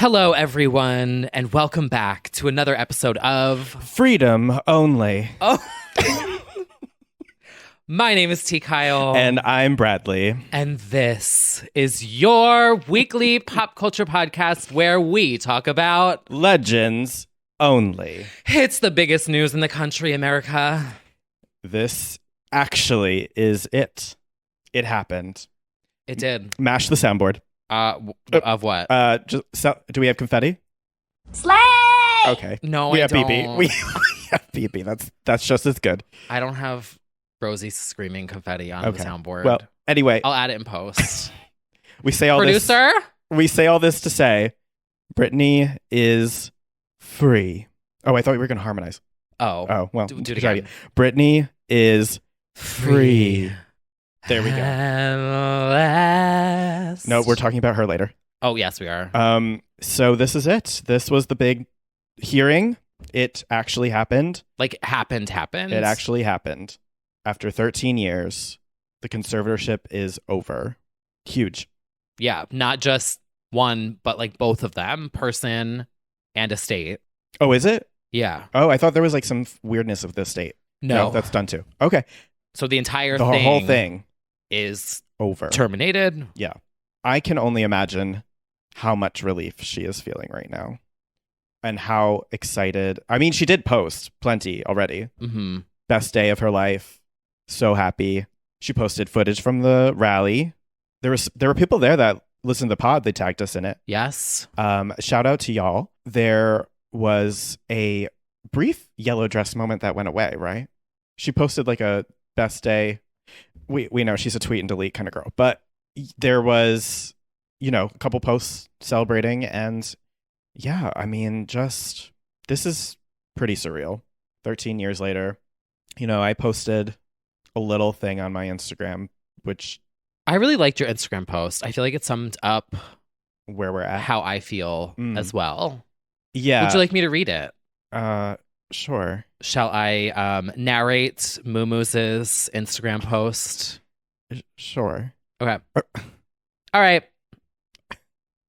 Hello, everyone, and welcome back to another episode of Freedom Only. Oh, my name is T. Kyle. And I'm Bradley. And this is your weekly pop culture podcast where we talk about Legends Only. it's the biggest news in the country, America. This actually is it. It happened. It did. Mash the soundboard. Of what? Do we have confetti? Slay! Okay. No, we I have don't. BB. We have BB. That's just as good. I don't have Rosie screaming confetti on the soundboard. Well, anyway, I'll add it in post. we say all Producer? this. We say all this to say, Britney is free. Oh, I thought we were going to harmonize. Oh, well, do it again. Britney is free. There we go. No, we're talking about her later. Oh, yes, we are. So this is it. This was the big hearing. It actually happened. Like, happened. It actually happened. After 13 years, the conservatorship is over. Huge. Yeah, not just one, but like both of them, person and estate. Oh, is it? Yeah. Oh, I thought there was like some weirdness of the state. No. That's done too. Okay. So the entire The thing whole thing is over. terminated. Yeah. I can only imagine how much relief she is feeling right now and how excited. I mean, she did post plenty already. Mm-hmm. Best day of her life. So happy. She posted footage from the rally. There were people there that listened to the pod. They tagged us in it. Yes. Shout out to y'all. There was a brief yellow dress moment that went away, right? She posted like a best day. We know she's a tweet and delete kind of girl, but there was, a couple posts celebrating, and yeah, I mean, this is pretty surreal. 13 years later, I posted a little thing on my Instagram, which I really liked your Instagram post. I feel like it summed up where we're at, how I feel as well. Yeah. Would you like me to read it? Sure. Shall I narrate Mumu's Instagram post? Sure. Okay. All right.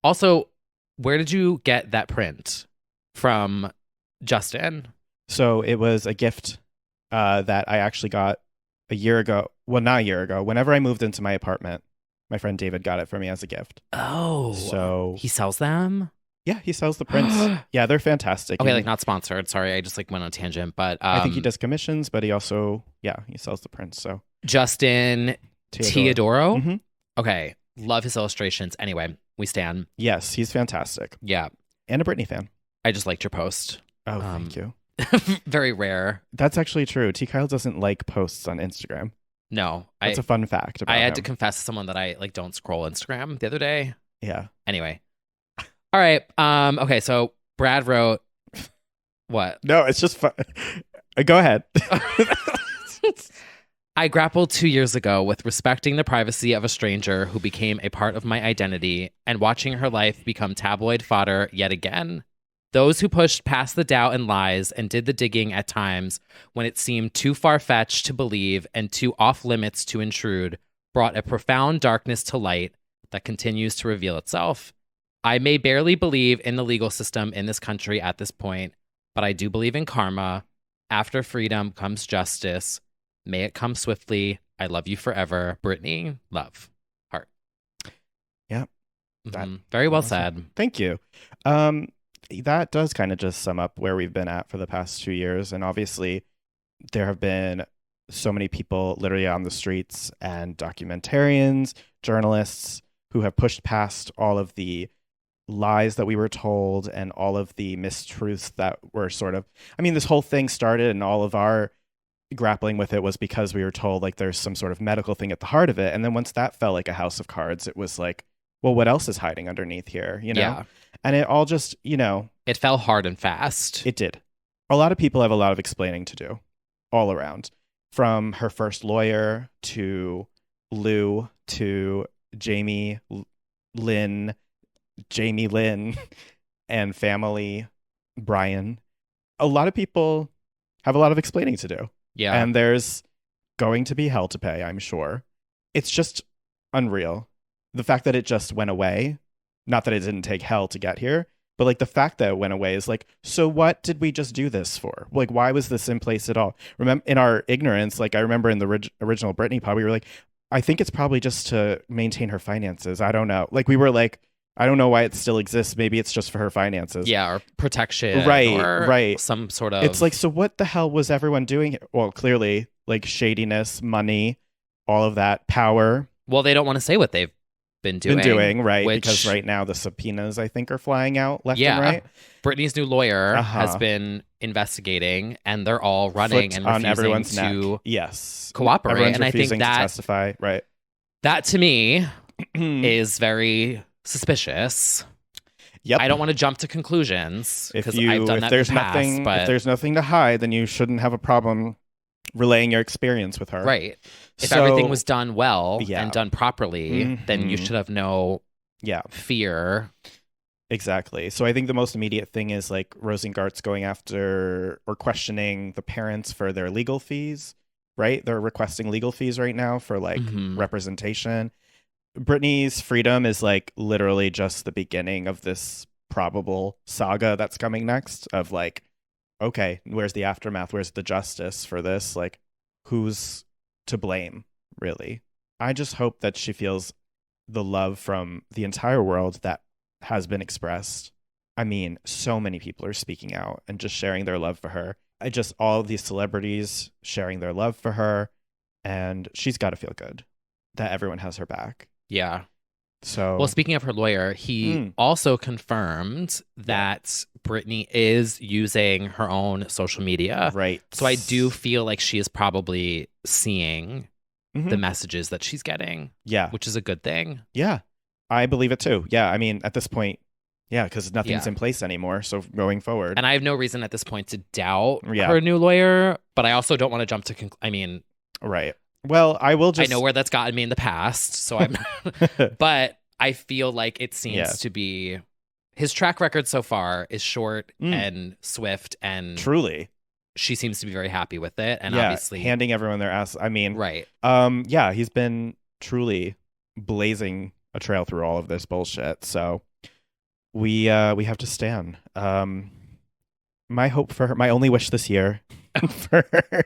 Also, where did you get that print from, Justin? So it was a gift that I actually got a year ago. Well, not a year ago. Whenever I moved into my apartment, my friend David got it for me as a gift. Oh. So he sells them? Yeah, he sells the prints. Yeah, they're fantastic. Okay, like not sponsored. Sorry, I just went on a tangent. But I think he does commissions, but he also, he sells the prints. So Justin Teodoro? Mm-hmm. Okay, love his illustrations. Anyway, we stand. Yes, he's fantastic. Yeah. And a Britney fan. I just liked your post. Oh, thank you. Very rare. That's actually true. T. Kyle doesn't like posts on Instagram. No. That's a fun fact about I had him. to confess to someone that I don't scroll Instagram the other day. Yeah. Anyway. All right. Okay, so Brad wrote what? No, it's just fun. Go ahead. I grappled 2 years ago with respecting the privacy of a stranger who became a part of my identity and watching her life become tabloid fodder yet again. Those who pushed past the doubt and lies and did the digging at times when it seemed too far-fetched to believe and too off-limits to intrude brought a profound darkness to light that continues to reveal itself. I may barely believe in the legal system in this country at this point, but I do believe in karma. After freedom comes justice. May it come swiftly. I love you forever. Britney, love. Heart. Yeah. Very well said. Thank you. That does kind of just sum up where we've been at for the past 2 years. And obviously, there have been so many people literally on the streets and documentarians, journalists who have pushed past all of the lies that we were told and all of the mistruths that were this whole thing started, and all of our grappling with it was because we were told like there's some sort of medical thing at the heart of it. And then once that fell like a house of cards, it was like, well, what else is hiding underneath here? Yeah. And it all just, it fell hard and fast. It did. A lot of people have a lot of explaining to do all around, from her first lawyer to Lou to Jamie Lynn and family, Brian. A lot of people have a lot of explaining to do. Yeah. And there's going to be hell to pay, I'm sure. It's just unreal. The fact that it just went away, not that it didn't take hell to get here, But like the fact that it went away is like, so what did we just do this for? Like, why was this in place at all? Remember, in our ignorance, like I remember in the original Britney pod, we were like, I think it's probably just to maintain her finances. I don't know. Like we were like, I don't know why it still exists. Maybe it's just for her finances. Yeah, or protection. Right, or right. some sort of. It's like, so what the hell was everyone doing? Well, clearly, like shadiness, money, all of that, power. Well, they don't want to say what they've been doing. Right? Which, because right now the subpoenas, I think, are flying out left yeah, and right. Britney's new lawyer has been investigating, and they're all running Foot and on refusing everyone's to neck. Yes, cooperate. Everyone's and I think refusing to testify. Right. That to me is very suspicious. Yep. I don't want to jump to conclusions because If I've done that in the past. If there's nothing to hide, then you shouldn't have a problem relaying your experience with her. Right. If So- everything was done well Yeah. and done properly, then you Mhm. should have no Yeah, fear. exactly. So I think the most immediate thing is like Rosengart's going after or questioning the parents for their legal fees, right? They're requesting legal fees right now for like Mhm. representation. Britney's freedom is like literally just the beginning of this probable saga that's coming next of like, okay, where's the aftermath? Where's the justice for this? Like, who's to blame, really? I just hope that she feels the love from the entire world that has been expressed. I mean, so many people are speaking out and just sharing their love for her. All of these celebrities sharing their love for her. And she's got to feel good that everyone has her back. Yeah. So, Well, speaking of her lawyer, he also confirmed that Britney is using her own social media. right. So I do feel like she is probably seeing Mhm. the messages that she's getting, Yeah. which is a good thing. Yeah. I believe it too. Yeah. I mean, at this point, yeah, because nothing's Yeah. in place anymore. So going forward. And I have no reason at this point to doubt Yeah. her new lawyer, but I also don't want to jump to I mean, right. Well, I will just. I know where that's gotten me in the past, so I'm but I feel like it seems to be his track record so far is short and swift, and Truly. she seems to be very happy with it, and Yeah, obviously handing everyone their ass. I mean, right. Yeah, he's been truly blazing a trail through all of this bullshit. So we have to stand. My hope for her, my only wish this year for her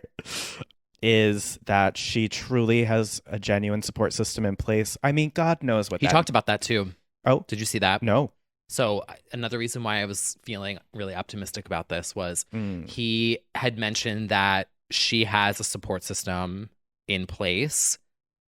is that she truly has a genuine support system in place. I mean, God knows what He talked about that too. Oh, Did you see that? no. So another reason why I was feeling really optimistic about this was he had mentioned that she has a support system in place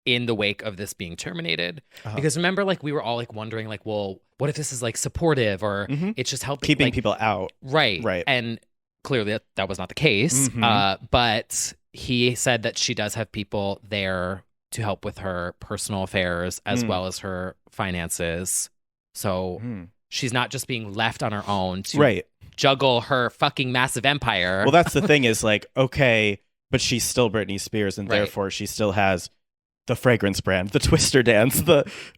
in the wake of this being terminated. Because remember, like we were all like wondering, like, well, what if this is like supportive or it's just helping Keeping like, people out. right? Right. And clearly that was not the case. But he said that she does have people there to help with her personal affairs as well as her finances. So she's not just being left on her own to juggle her fucking massive empire. Well, that's the thing is like, okay, but she's still Britney Spears, and therefore she still has the fragrance brand, the Twister dance,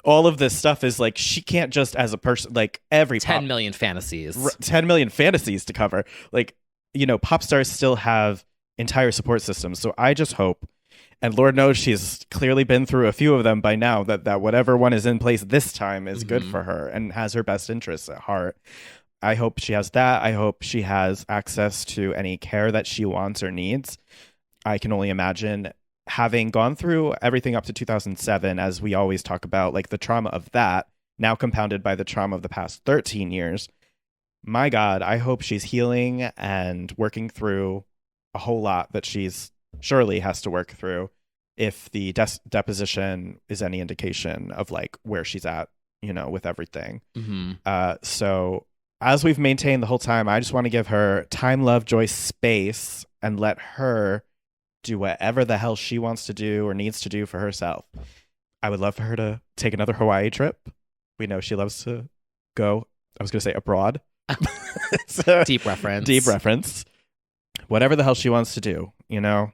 all of this stuff is like, she can't just as a person, like every 10 million fantasies. 10 million fantasies to cover. Like, you know, pop stars still have entire support systems. So I just hope, and Lord knows she's clearly been through a few of them by now, that whatever one is in place this time is good for her and has her best interests at heart. I hope she has that. I hope she has access to any care that she wants or needs. I can only imagine having gone through everything up to 2007, as we always talk about, like the trauma of that, now compounded by the trauma of the past 13 years. My God, I hope she's healing and working through a whole lot that she's surely has to work through if the deposition is any indication of like where she's at, you know, with everything. So as we've maintained the whole time, I just want to give her time, love, joy, space, and let her do whatever the hell she wants to do or needs to do for herself. I would love for her to take another Hawaii trip. We know she loves to go, I was going to say abroad. Deep reference. Deep reference. Whatever the hell she wants to do, you know,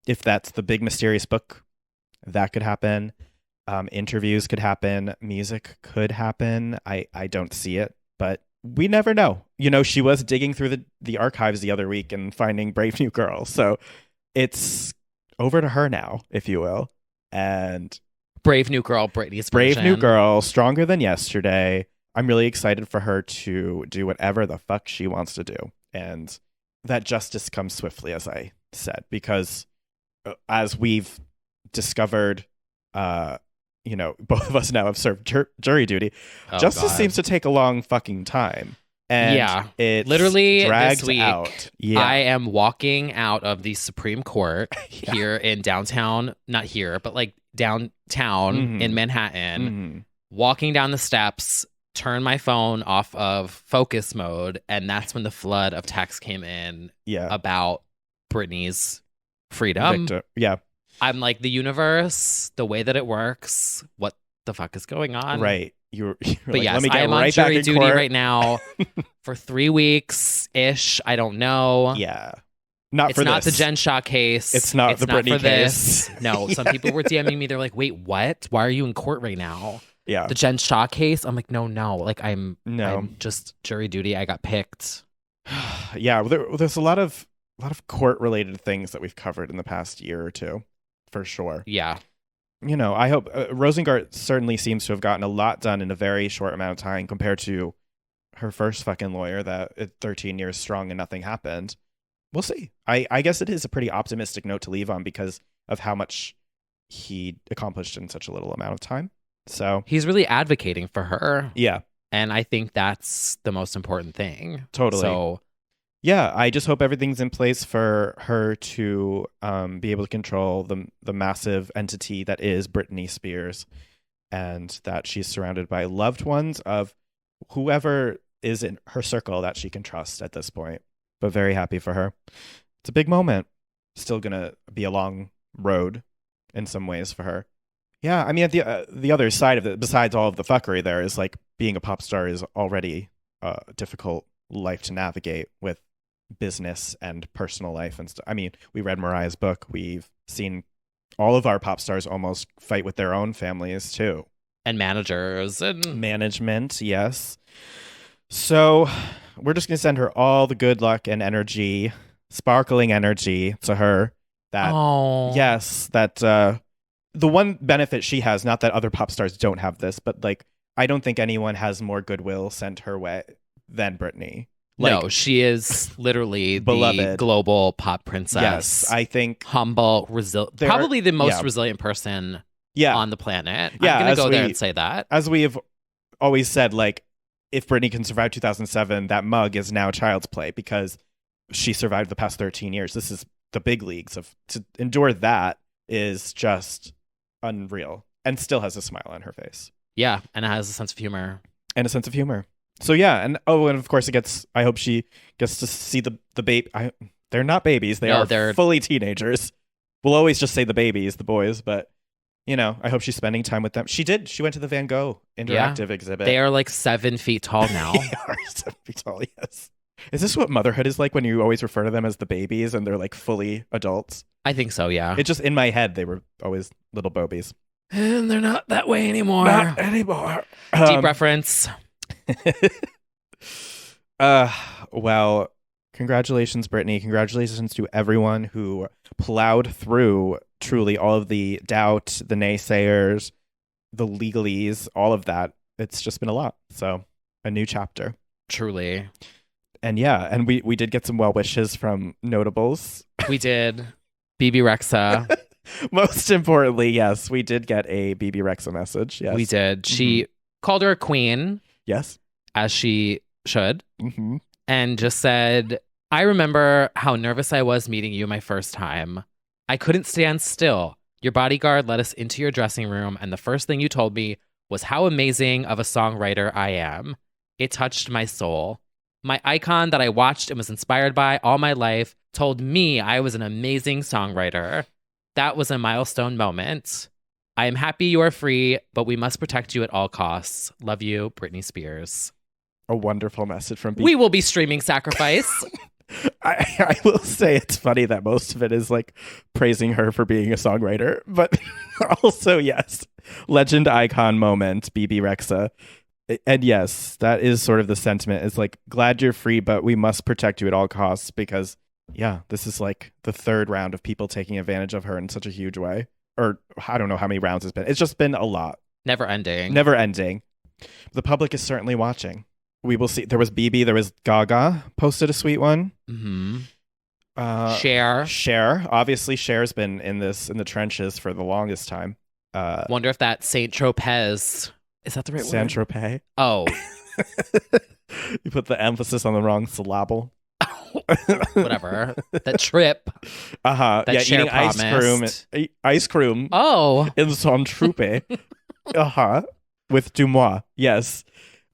if that's the big mysterious book, that could happen. Interviews could happen. Music could happen. I don't see it, but we never know. You know, she was digging through the archives the other week and finding Brave New Girl. So it's over to her now, if you will. And Brave New Girl, Britney's Brave version. New Girl, Stronger Than Yesterday. I'm really excited for her to do whatever the fuck she wants to do. And that justice comes swiftly, as I said, because as we've discovered, both of us now have served jury duty. Justice seems to take a long fucking time. And it's literally dragged this week, out. Yeah. I am walking out of the Supreme Court here in downtown, not here, but like downtown in Manhattan, walking down the steps, turn my phone off of focus mode, and that's when the flood of text came in about Britney's freedom. Yeah. I'm like, the universe, the way that it works, what the fuck is going on? Right. You're but like, yes, let me get I am right on jury back in duty court. right now for 3 weeks-ish. I don't know. Yeah. It's not the Jen Shah case. It's not the Britney case. No, some people were DMing me. They're like, wait, what? Why are you in court right now? Yeah. The Jen Shah case? I'm like, no. Like, I'm just jury duty. I got picked. Yeah. There's a lot of court-related things that we've covered in the past year or two, for sure. Yeah. I hope Rosengart certainly seems to have gotten a lot done in a very short amount of time compared to her first fucking lawyer that 13 years strong and nothing happened. We'll see. I guess it is a pretty optimistic note to leave on because of how much he accomplished in such a little amount of time. So he's really advocating for her. Yeah. And I think that's the most important thing. Totally. So yeah, I just hope everything's in place for her to be able to control the massive entity that is Britney Spears, and that she's surrounded by loved ones of whoever is in her circle that she can trust at this point. But very happy for her. It's a big moment. Still gonna be a long road in some ways for her. Yeah, I mean, the other side of it, besides all of the fuckery, there is like being a pop star is already a difficult life to navigate with business and personal life and stuff. I mean, we read Mariah's book. We've seen all of our pop stars almost fight with their own families too. And managers and management, yes. So we're just going to send her all the good luck and energy, sparkling energy to her. That the one benefit she has, not that other pop stars don't have this, but like, I don't think anyone has more goodwill sent her way than Britney. No, she is literally beloved. The global pop princess. Yes, I think humble, probably the most resilient person on the planet. Yeah, I'm going to go there and say that. As we have always said, like, if Britney can survive 2007, that mug is now child's play because she survived the past 13 years. This is the big leagues. To endure that is just unreal, and still has a smile on her face. Yeah, and it has a sense of humor. So yeah, and of course I hope she gets to see the baby. They're not babies; they're fully teenagers. We'll always just say the babies, the boys, but I hope she's spending time with them. She did. She went to the Van Gogh interactive exhibit. They are like 7 feet tall now. They are 7 feet tall. Yes. Is this what motherhood is like when you always refer to them as the babies and they're like fully adults? I think so. Yeah. It just in my head they were always little bobies, and they're not that way anymore. Not anymore. Deep reference. Well, congratulations, Britney. Congratulations to everyone who plowed through truly all of the doubt, the naysayers, the legalese, all of that. It's just been a lot. So a new chapter. Truly. And yeah, and we did get some well wishes from notables. We did. BB Rexa. Most importantly, yes, we did get a BB Rexa message. Yes. We did. She called her a queen. Yes. As she should. And just said, I remember how nervous I was meeting you my first time. I couldn't stand still. Your bodyguard let us into your dressing room, and the first thing you told me was how amazing of a songwriter I am. It touched my soul. My icon that I watched and was inspired by all my life told me I was an amazing songwriter. That was a milestone moment. I am happy you are free, but we must protect you at all costs. Love you, Britney Spears. A wonderful message from We will be streaming Sacrifice. I will say it's funny that most of it is like praising her for being a songwriter, but also, yes, legend icon moment, BB Rexa. And yes, that is sort of the sentiment. It's like, glad you're free, but we must protect you at all costs because, yeah, this is like the third round of people taking advantage of her in such a huge way. Or I don't know how many rounds it's been. It's just been a lot. Never ending. Never ending. The public is certainly watching. We will see. There was BB, there was Gaga posted a sweet one. Mm-hmm. Cher. Obviously, Cher's been in the trenches for the longest time. Wonder if that Saint Tropez, is that the right Saint word? Tropez. Oh. You put the emphasis on the wrong syllable. Whatever. That trip. That Cher eating promised. ice cream. Oh. In Saint Tropez. With Dumois. Yes.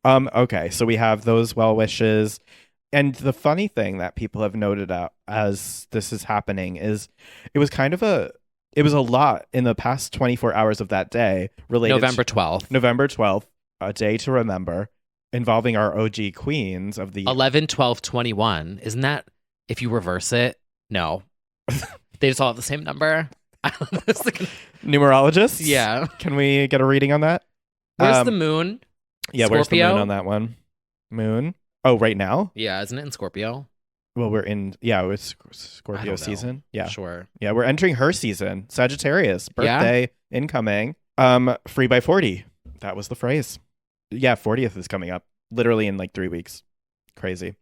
Okay, so we have those well wishes. And the funny thing that people have noted out as this is happening is it was a lot in the past 24 hours of that day related November 12th. November 12th, a day to remember, involving our OG queens of the 11, 12, 21. Isn't that, if you reverse it? No. They just all have the same number. Numerologists? Yeah. Can we get a reading on that? Where's the moon? Yeah, Scorpio? Where's the moon on that one? Moon? Oh, right now? Yeah, isn't it in Scorpio? Well, it's Scorpio season. Yeah. Sure. Yeah, we're entering her season. Sagittarius, birthday incoming. Free by 40. That was the phrase. Yeah, 40th is coming up literally in like 3 weeks. Crazy.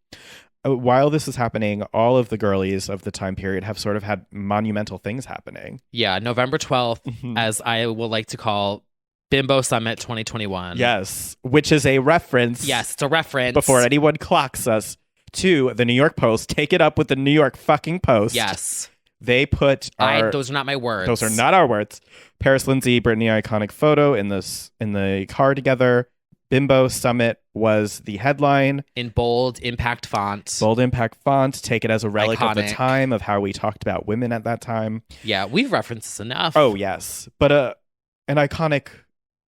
While this is happening, all of the girlies of the time period have sort of had monumental things happening. Yeah, November 12th, as I will like to call Bimbo Summit 2021. Yes, which is a reference. Yes, it's a reference. Before anyone clocks us to the New York Post. Take it up with the New York fucking Post. Yes. They put those are not my words. Those are not our words. Paris, Lindsay, Britney iconic photo in the car together. Bimbo Summit was the headline. In bold impact font. Bold impact font. Take it as a relic of the Iconic. time of how we talked about women at that time. Yeah, we've referenced this enough. Oh, yes. But an iconic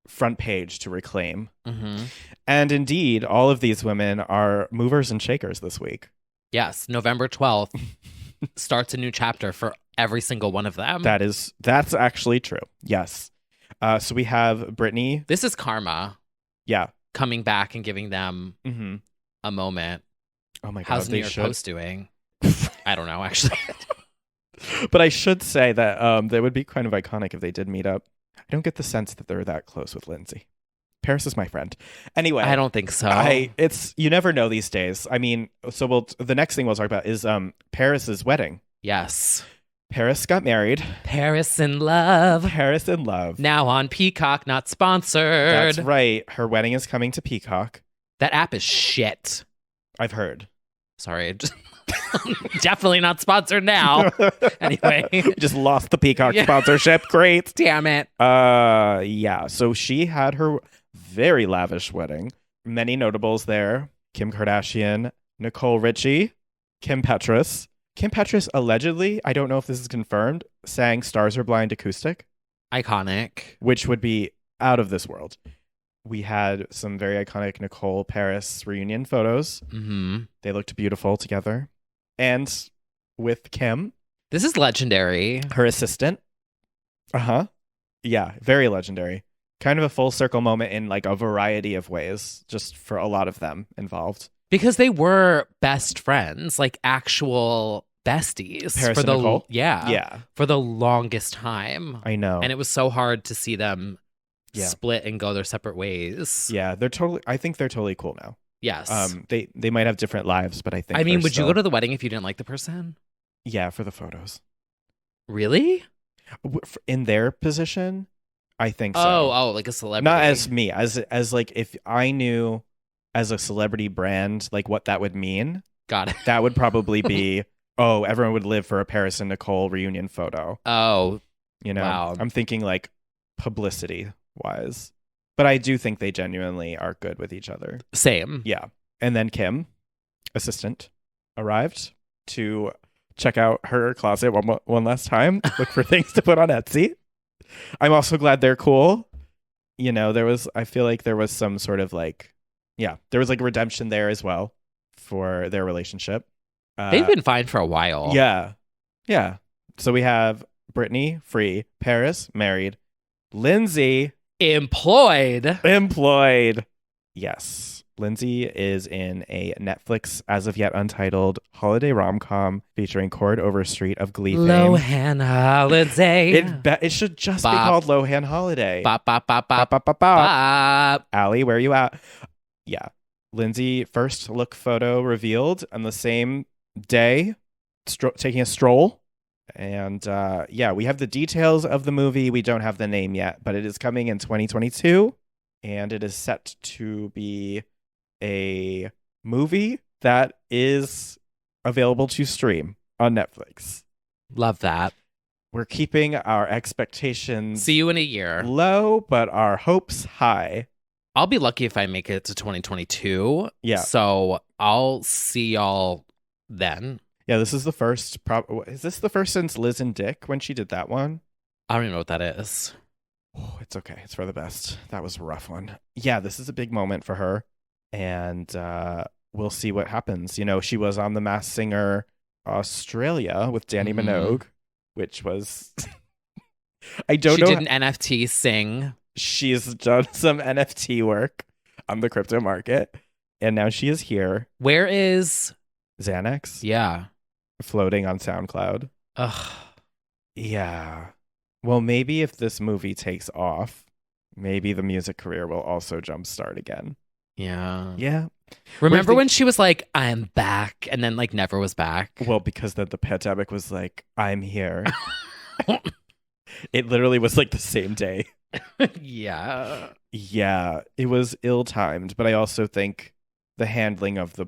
front page to reclaim. Mm-hmm. And indeed, all of these women are movers and shakers this week. Yes, November 12th starts a new chapter for every single one of them. That's actually true. Yes. So we have Britney. This is karma. Yeah. Coming back and giving them Mm-hmm. a moment. Oh my God. How's the New York Post doing? I don't know, actually. But I should say that they would be kind of iconic if they did meet up. I don't get the sense that they're that close with Lindsay. Paris is my friend. Anyway, I don't think so. You never know these days. I mean, so the next thing we'll talk about is Paris's wedding. Yes. Paris got married. Paris in Love. Paris in Love. Now on Peacock, not sponsored. That's right. Her wedding is coming to Peacock. That app is shit. I've heard. Sorry. Definitely not sponsored now. Anyway. We just lost the Peacock sponsorship. Great. Damn it. Yeah. So she had her very lavish wedding. Many notables there. Kim Kardashian, Nicole Richie, Kim Petras. Kim Petras allegedly, I don't know if this is confirmed, sang Stars Are Blind acoustic. Iconic. Which would be out of this world. We had some very iconic Nicole Paris reunion photos. Mm-hmm. They looked beautiful together. And with Kim. This is legendary. Her assistant. Uh-huh. Yeah, very legendary. Kind of a full circle moment in like a variety of ways, just for a lot of them involved. Because they were best friends, like actual besties. Paris for and the Nicole? Yeah. For the longest time. I know. And it was so hard to see them split and go their separate ways. Yeah, I think they're totally cool now. Yes. They might have different lives, but I think would you go to the wedding if you didn't like the person? Yeah, for the photos. Really? In their position, I think so. Oh, like a celebrity. Not as me, as like if I knew as a celebrity brand like what that would mean. Got it. That would probably be everyone would live for a Paris and Nicole reunion photo. Oh. You know. Wow. I'm thinking like publicity wise. But I do think they genuinely are good with each other. Same. Yeah. And then Kim, assistant, arrived to check out her closet one last time, look for things to put on Etsy. I'm also glad they're cool. You know, I feel like there was some sort of like, there was like redemption there as well for their relationship. They've been fine for a while. Yeah. Yeah. So we have Britney, free, Paris, married, Lindsay, Employed. Yes. Lindsay is in a Netflix, as of yet untitled, holiday rom-com featuring Cord Overstreet of Glee fame. Lohan Holiday. It should just be Bop. called Lohan Holiday. Bop, bop, bop, bop, Bop, bop, bop, bop. bop. Allie, where you at? Yeah. Lindsay first look photo revealed on the same day, taking a stroll. And yeah, we have the details of the movie. We don't have the name yet, but it is coming in 2022. And it is set to be a movie that is available to stream on Netflix. Love that. We're keeping our expectations See you in a year. low, but our hopes high. I'll be lucky if I make it to 2022. Yeah. So I'll see y'all then. Yeah, this is the first. Is this the first since Liz and Dick when she did that one? I don't even know what that is. Oh, it's okay. It's for the best. That was a rough one. Yeah, this is a big moment for her. And we'll see what happens. You know, she was on The Masked Singer Australia with Danny Minogue, which was... I don't know. She did an NFT sing. She's done some NFT work on the crypto market. And now she is here. Where is... Xanax? Yeah. Floating on SoundCloud. Ugh. Yeah. Well, maybe if this movie takes off, maybe the music career will also jumpstart again. Yeah. Yeah. Remember when she was like, I'm back, and then like never was back? Well, because then the pandemic was like, I'm here. It literally was like the same day. Yeah. Yeah. It was ill-timed, but I also think the handling of the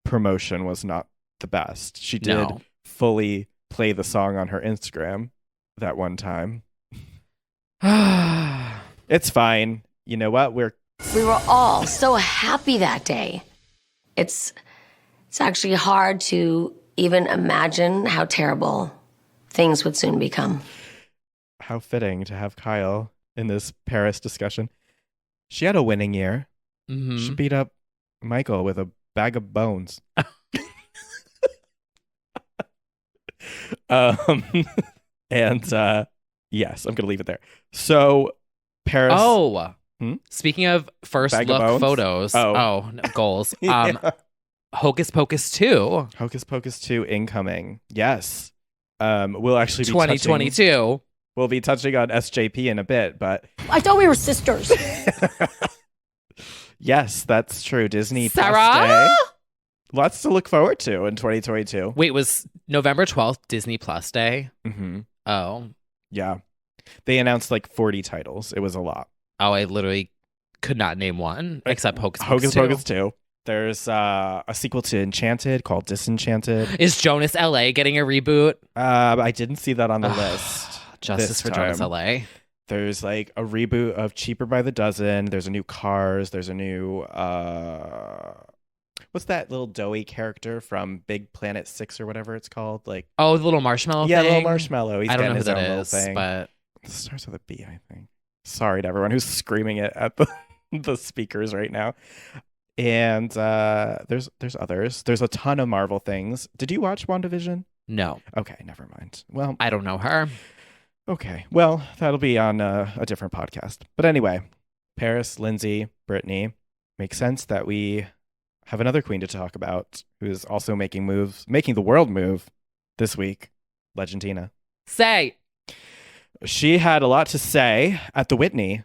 promotion was not the best. She did fully play the song on her Instagram that one time. It's fine. You know what? We were all so happy that day. It's actually hard to even imagine how terrible things would soon become. How fitting to have Kyle in this Paris discussion. She had a winning year. Mm-hmm. She beat up Michael with a bag of bones. And yes, I'm gonna leave it there. So Paris. Oh, speaking of first Bag look of bones? photos. Oh. No, goals. Yeah. Hocus Pocus 2. Hocus Pocus 2 incoming. Yes. We'll actually be 2022. We'll be touching on SJP in a bit, but I thought we were sisters. yes, that's true. Disney Sarah? Plus Day. Lots to look forward to in 2022. Wait, was November 12th Disney Plus Day? Mm-hmm. Oh. Yeah. They announced like 40 titles. It was a lot. Oh, I literally could not name one except Hocus Pocus 2. Pocus 2. There's a sequel to Enchanted called Disenchanted. Is Jonas LA getting a reboot? I didn't see that on the list. Justice for Jonas LA. There's like a reboot of Cheaper by the Dozen. There's a new Cars. There's a new what's that little doughy character from Big Planet 6 or whatever it's called? Like the little marshmallow yeah, thing? little marshmallow. He's I don't getting know who his that own little is, thing. but It starts with a B, I think. Sorry to everyone who's screaming it at the speakers right now. And there's others. There's a ton of Marvel things. Did you watch WandaVision? no, Okay, never mind. Well, I don't know her. okay. Well, that'll be on a different podcast. But anyway, Paris, Lindsay, Britney. Makes sense that we have another queen to talk about who's also making the world move this week. Legendina. Say. She had a lot to say at the Whitney.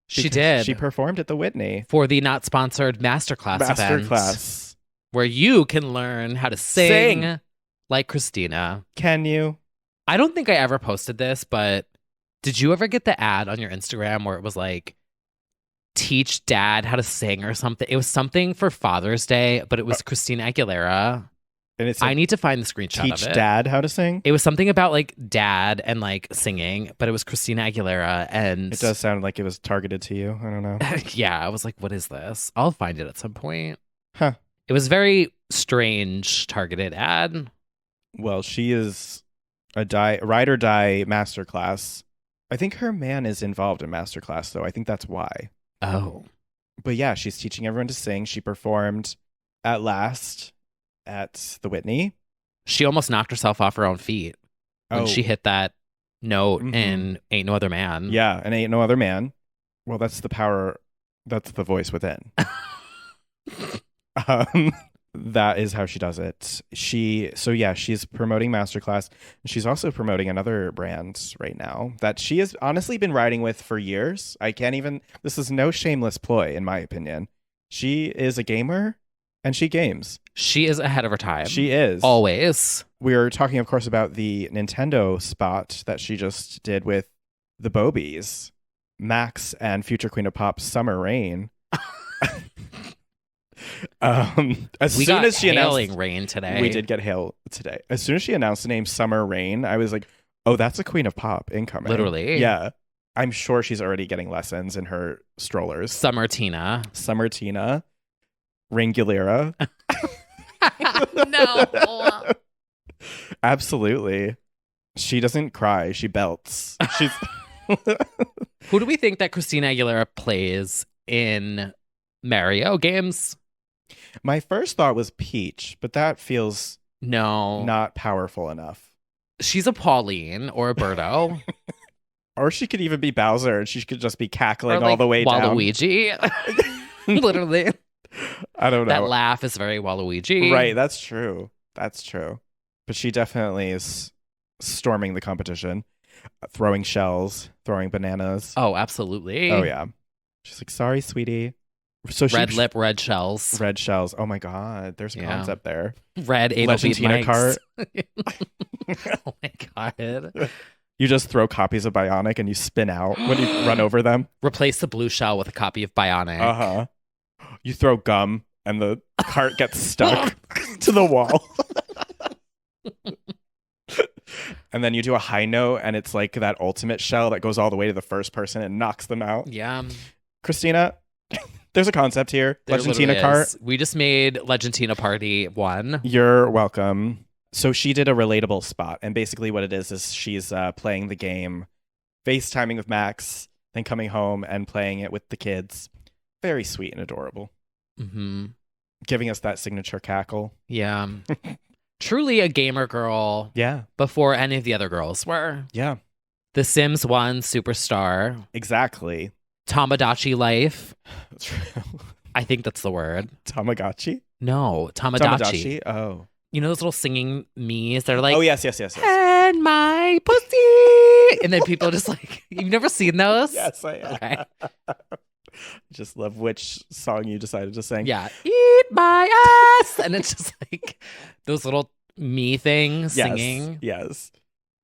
She did. She performed at the Whitney. For the not sponsored masterclass event. Where you can learn how to sing like Christina. Can you? I don't think I ever posted this, but did you ever get the ad on your Instagram where it was like, teach dad how to sing or something? It was something for Father's Day, but it was Christina Aguilera. And it's I need to find the screenshot of it. Teach dad how to sing? It was something about like dad and like singing, but it was Christina Aguilera. And it does sound like it was targeted to you. I don't know. yeah, I was like, what is this? I'll find it at some point. Huh. It was very strange targeted ad. Well, she is a ride or die masterclass. I think her man is involved in masterclass, though. I think that's why. Oh. But yeah, she's teaching everyone to sing. She performed at last at the Whitney. She almost knocked herself off her own feet when she hit that note in Ain't No Other Man. Yeah, and Ain't No Other Man. Well, that's the power. That's the voice within. That is how she does it. She's promoting Masterclass. She's also promoting another brand right now that she has honestly been riding with for years. This is no shameless ploy, in my opinion. She is a gamer and she games. She is ahead of her time. She is. Always. We're talking, of course, about the Nintendo spot that she just did with the Bobies, Max and future Queen of Pop, Summer Rain. As we soon got as she hailing announced rain today. we did get hail today. As soon as she announced the name Summer Rain, I was like, oh, that's a Queen of Pop incoming. Literally. Yeah. I'm sure she's already getting lessons in her strollers. Summer Tina. Ringulera. No. Absolutely. She doesn't cry. She belts. She's Who do we think that Christina Aguilera plays in Mario games? My first thought was Peach, but that feels No. not powerful enough. She's a Pauline or a Birdo. Or she could even be Bowser and she could just be cackling Or like all the way down. Waluigi. Literally. I don't know. That laugh is very Waluigi. Right, that's true. That's true. But she definitely is storming the competition, throwing shells, throwing bananas. Oh, absolutely. Oh, yeah. She's like, sorry, sweetie. So Red lip, red shells. Red shells. Oh, my God. There's a concept there. Red anal bead Legendina mics. cart. Oh, my God. You just throw copies of Bionic and you spin out when you run over them. Replace the blue shell with a copy of Bionic. Uh-huh. You throw gum and the cart gets stuck to the wall. And then you do a high note and it's like that ultimate shell that goes all the way to the first person and knocks them out. Yeah. Christina, there's a concept here. There Legendina literally cart. is. We just made Legendina Party 1. You're welcome. So she did a relatable spot. And basically what it is she's playing the game, FaceTiming with Max, then coming home and playing it with the kids. Very sweet and adorable. Mm-hmm. Giving us that signature cackle. Yeah. Truly a gamer girl. Yeah. Before any of the other girls were. Yeah. The Sims 1 superstar. Exactly. Tamagotchi life. I think that's the word. Tamagotchi? No, Tamagotchi. Oh. You know those little singing me's? They're like, Oh, yes. and my pussy. And then people just like, you've never seen those? Yes, I am. Okay. Just love which song you decided to sing. Yeah. Eat my ass. And it's just like those little me things singing. Yes.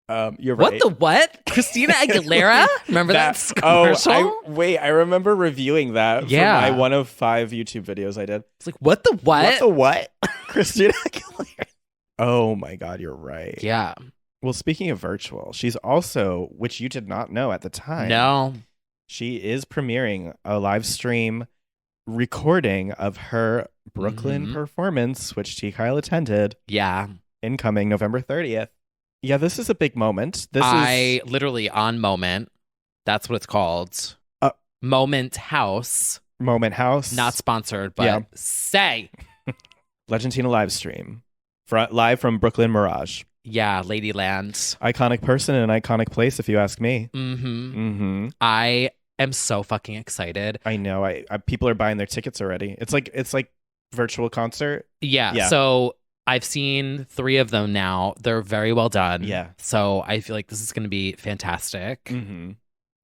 You're right. What the what? Christina Aguilera? Remember that commercial? I remember reviewing that for my one of 5 YouTube videos I did. It's like, what the what? What the what? Christina Aguilera. Oh my God, you're right. Yeah. Well, speaking of virtual, she's also, which you did not know at the time. No. She is premiering a live stream recording of her Brooklyn performance, which T. Kyle attended. Yeah. Incoming November 30th. Yeah, this is a big moment. Literally on Moment. That's what it's called. Moment House. Moment House. Not sponsored, but say. Legendina live stream. Live from Brooklyn Mirage. Yeah, Ladyland. Iconic person in an iconic place, if you ask me. Mm-hmm. I am so fucking excited. I know. I people are buying their tickets already. It's like virtual concert. Yeah. So I've seen 3 of them now. They're very well done. Yeah. So I feel like this is going to be fantastic. Mm-hmm.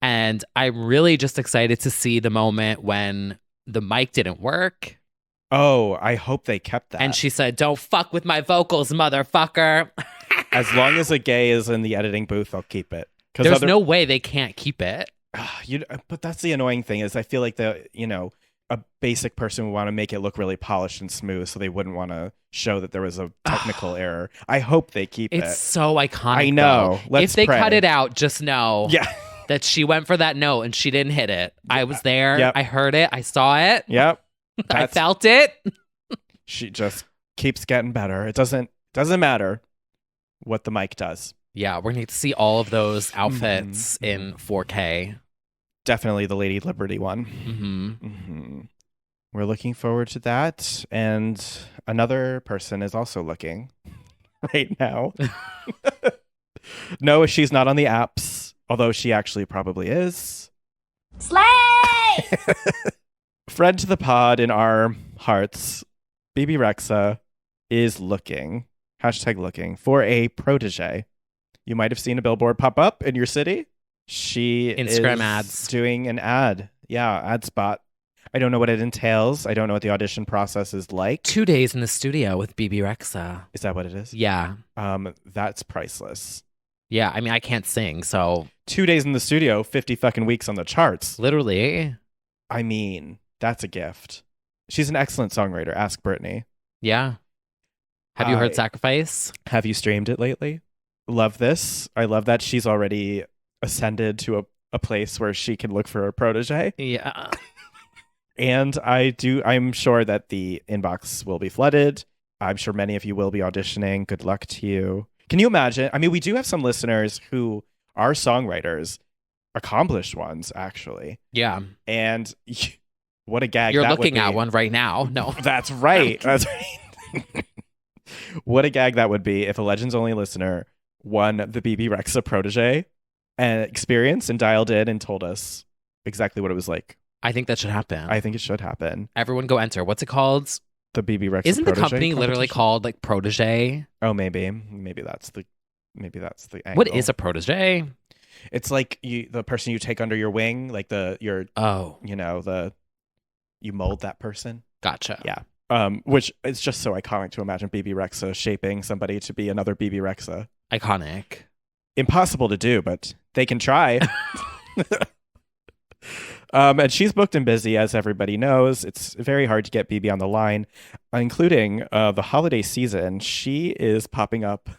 And I'm really just excited to see the moment when the mic didn't work. Oh, I hope they kept that. And she said, "Don't fuck with my vocals, motherfucker." As long as a gay is in the editing booth, I'll keep it. There's no way they can't keep it. But that's the annoying thing is I feel like a basic person would want to make it look really polished and smooth, so they wouldn't want to show that there was a technical error. I hope they keep it. It's so iconic. I know. If they cut it out, just know that she went for that note and she didn't hit it. I was there. Yep. I heard it. I saw it. Yep. I felt it. She just keeps getting better. It doesn't matter what the mic does. Yeah, we're going to need to see all of those outfits in 4K. Definitely the Lady Liberty one. We're looking forward to that. And another person is also looking right now. No, she's not on the apps, although she actually probably is. Slay! Friend to the pod in our hearts, BB Rexa is looking, #looking, for a protege. You might have seen a billboard pop up in your city. She Instagram is ads. doing an ad. Yeah, ad spot. I don't know what it entails. I don't know what the audition process is like. 2 days in the studio with BB Rexa. Is that what it is? Yeah. That's priceless. Yeah, I mean, I can't sing, so 2 days in the studio, 50 fucking weeks on the charts. literally, I mean, that's a gift. She's an excellent songwriter. Ask Britney. yeah. Have you heard Sacrifice? Have you streamed it lately? Love this. I love that she's already ascended to a place where she can look for a protege. Yeah. And I'm sure that the inbox will be flooded. I'm sure many of you will be auditioning. Good luck to you. Can you imagine? I mean, we do have some listeners who are songwriters, accomplished ones, actually. Yeah. And what a gag. You're that looking would be. at one right now. No. That's right. That's right. What a gag that would be if a Legends Only listener won the BB Rexa protege and experience and dialed in and told us exactly what it was like. I think that should happen. I think it should happen. Everyone go enter. What's it called? The BB Rexa Isn't the protege company literally competition? called like Protege? Oh, maybe that's the angle. What is a protege? It's like the person you take under your wing, like you mold that person. Gotcha. Yeah. Which is just so iconic to imagine BB Rexa shaping somebody to be another BB Rexa. Iconic. Impossible to do, but they can try. And she's booked and busy, as everybody knows. It's very hard to get BB on the line, including the holiday season. She is popping up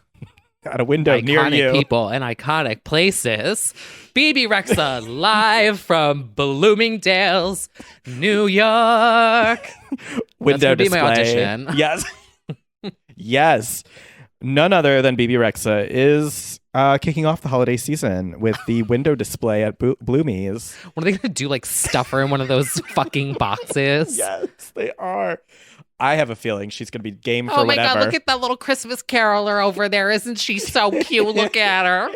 at a window near you. Iconic people and iconic places. BB Rexa live from Bloomingdale's, New York. Window That's gonna display. be my audition. Yes. Yes. None other than BB Rexa is kicking off the holiday season with the window display at Bloomies. What are they gonna do? Like stuff her in one of those fucking boxes? Yes, they are. I have a feeling she's going to be game for Oh my whatever. God, look at that little Christmas caroler over there. Isn't she so cute? Look at her.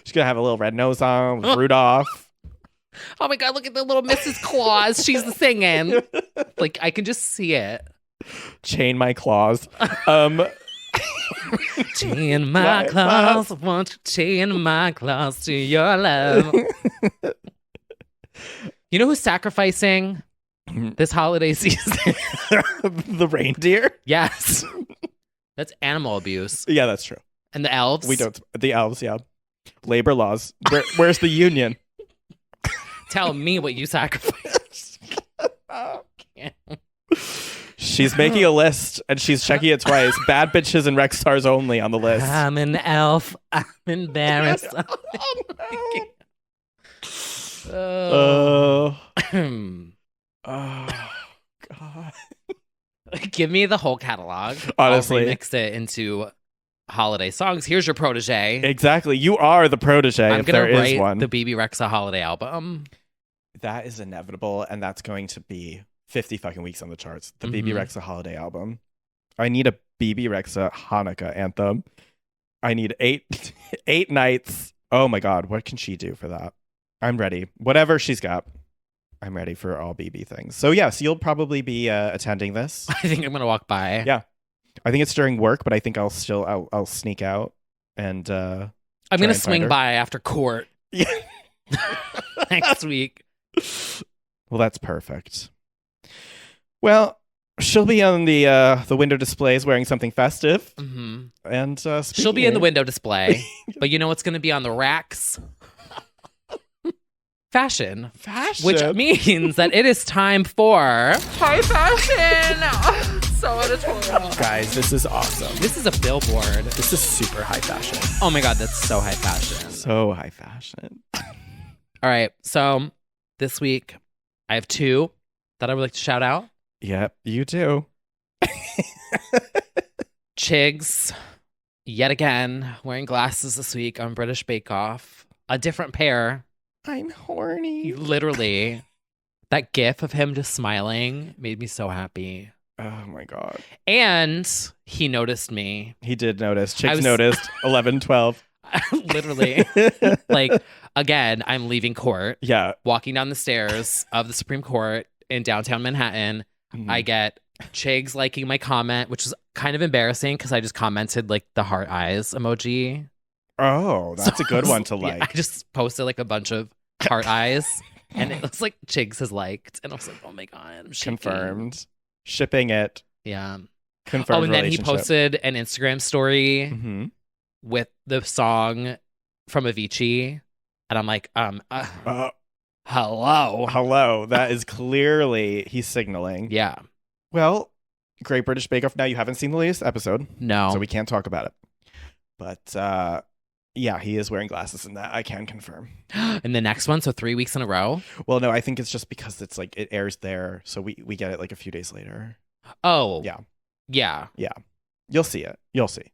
She's going to have a little red nose on with Rudolph. Oh my God, look at the little Mrs. Claus. She's singing. Like, I can just see it. Chain my claws. Chain my claws. Won't you chain my claws to your love? You know who's sacrificing this holiday season? The reindeer? Yes. That's animal abuse. Yeah, that's true. And the elves? The elves, yeah. Labor laws. Where's the union? Tell me what you sacrificed. She's making a list and she's checking it twice. Bad bitches and rec stars only on the list. I'm an elf. I'm embarrassed. Oh, God. Give me the whole catalog. Honestly. I'll remix it into holiday songs. Here's your protege. Exactly. You are the protege I'm if gonna there is write one. the BB Rexa holiday album. That is inevitable, and that's going to be 50 fucking weeks on the charts. The BB Rexa holiday album. I need a BB Rexa Hanukkah anthem. I need eight nights. Oh my God, what can she do for that? I'm ready. Whatever she's got, I'm ready for all BB things. So yes, you'll probably be attending this. I think I'm gonna walk by. Yeah, I think it's during work, but I think I'll sneak out and I'm gonna swing by after court Yeah. next week. Well, that's perfect. Well, she'll be on the window displays wearing something festive, and She'll be in the window display, but you know what's going to be on the racks? Fashion. Which means that it is time for high fashion. So editorial. Guys, this is awesome. This is a billboard. This is super high fashion. Oh my God, that's so high fashion. So high fashion. All right, so this week I have two that I would like to shout out. Yep, you do. Chigs, yet again, wearing glasses this week on British Bake Off. A different pair. I'm horny. Literally, that gif of him just smiling made me so happy. Oh my God. And he noticed me. He did notice. Chigs noticed. 11, 12. Literally. Like, again, I'm leaving court, Yeah. walking down the stairs of the Supreme Court in downtown Manhattan. I get Chigs liking my comment, which is kind of embarrassing because I just commented like the heart eyes emoji. Oh, that's a good one to like. Yeah, I just posted like a bunch of heart eyes, and it looks like Chigs has liked, and I was like, oh my god, I'm shaking. Confirmed. Shipping it. Yeah. Confirmed. Oh, and then he relationship. posted an Instagram story with the song from Avicii, and I'm like, hello. Hello. That is clearly he's signaling. Yeah. Well, Great British Bake Off. Now, you haven't seen the latest episode, No. so we can't talk about it. But yeah, he is wearing glasses in that. I can confirm. In the next one, so 3 weeks in a row. Well, no, I think it's just because it's like it airs there, so we get it like a few days later. Oh. Yeah. Yeah. Yeah. You'll see it. You'll see.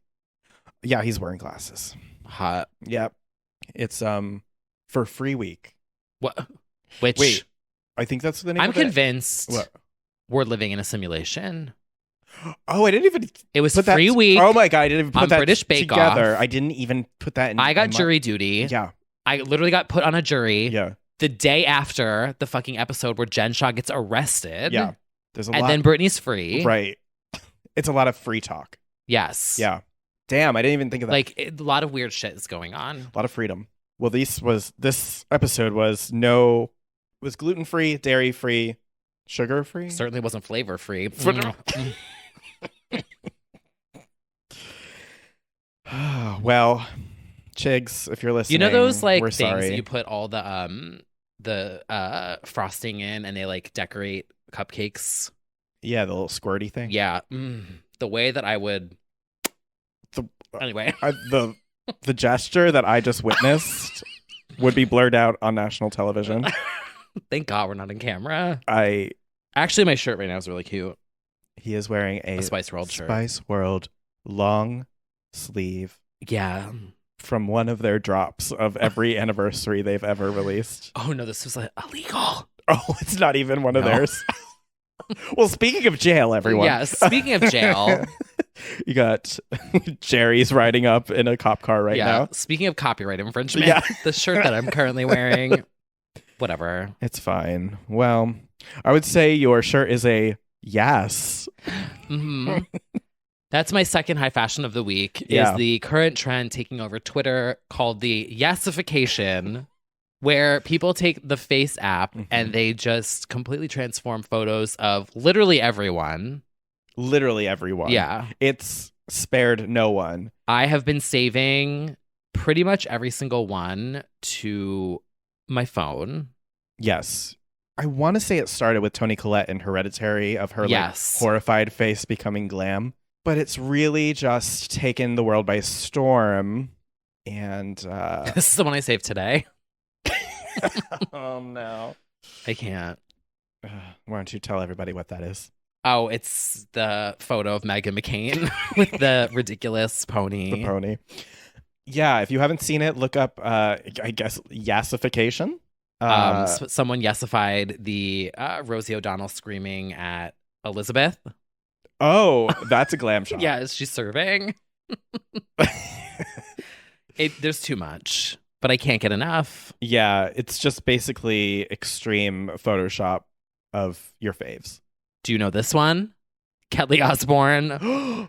Yeah, he's wearing glasses. Hot. Yep. It's for Free Week. What? Which? Wait, I think that's the name I'm of it. convinced What? we're living in a simulation. Oh, I didn't even. It was put that, Free Week. Oh my god, I didn't even put on that British Bake together. Off. I didn't even put that in. I got in jury duty. Yeah. I literally got put on a jury Yeah. the day after the fucking episode where Jen Shaw gets arrested. Yeah. There's a And lot. then Britney's free. Right. It's a lot of free talk. Yes. Yeah. Damn, I didn't even think of that. Like a lot of weird shit is going on. A lot of freedom. Well, this episode was gluten free, dairy free, sugar free. Certainly wasn't flavor free. Well, Chigs, if you're listening, You know those like we're things sorry. that you put all the frosting in and they like decorate cupcakes? Yeah, the little squirty thing. Yeah. The way that I would anyway. The gesture that I just witnessed would be blurred out on national television. Thank God we're not in camera. Actually, my shirt right now is really cute. He is wearing a Spice World shirt. Spice World long sleeve Yeah. from one of their drops of every anniversary they've ever released. Oh no, this was like illegal. Oh, it's not even one of No. theirs. Well, speaking of jail, everyone. Yeah, speaking of jail. You got Jerry's riding up in a cop car right now. Speaking of copyright infringement, Yeah. the shirt that I'm currently wearing, whatever. It's fine. Well, I would say your shirt is a yes. Mhm. That's my second high fashion of the week, Yeah. is the current trend taking over Twitter called the yesification, where people take the Face app and they just completely transform photos of literally everyone. Literally everyone. Yeah. It's spared no one. I have been saving pretty much every single one to my phone. Yes. I want to say it started with Toni Collette in Hereditary of her Yes. like horrified face becoming glam. But it's really just taken the world by storm. And This is the one I saved today. oh no. I can't. Why don't you tell everybody what that is? Oh, it's the photo of Meghan McCain with the ridiculous pony. The pony. Yeah, if you haven't seen it, look up I guess yesification. Someone yesified the Rosie O'Donnell screaming at Elizabeth. Oh, that's a glam shot. Yeah, is she serving? There's too much, but I can't get enough. Yeah, it's just basically extreme Photoshop of your faves. Do you know this one? Kelly Osbourne.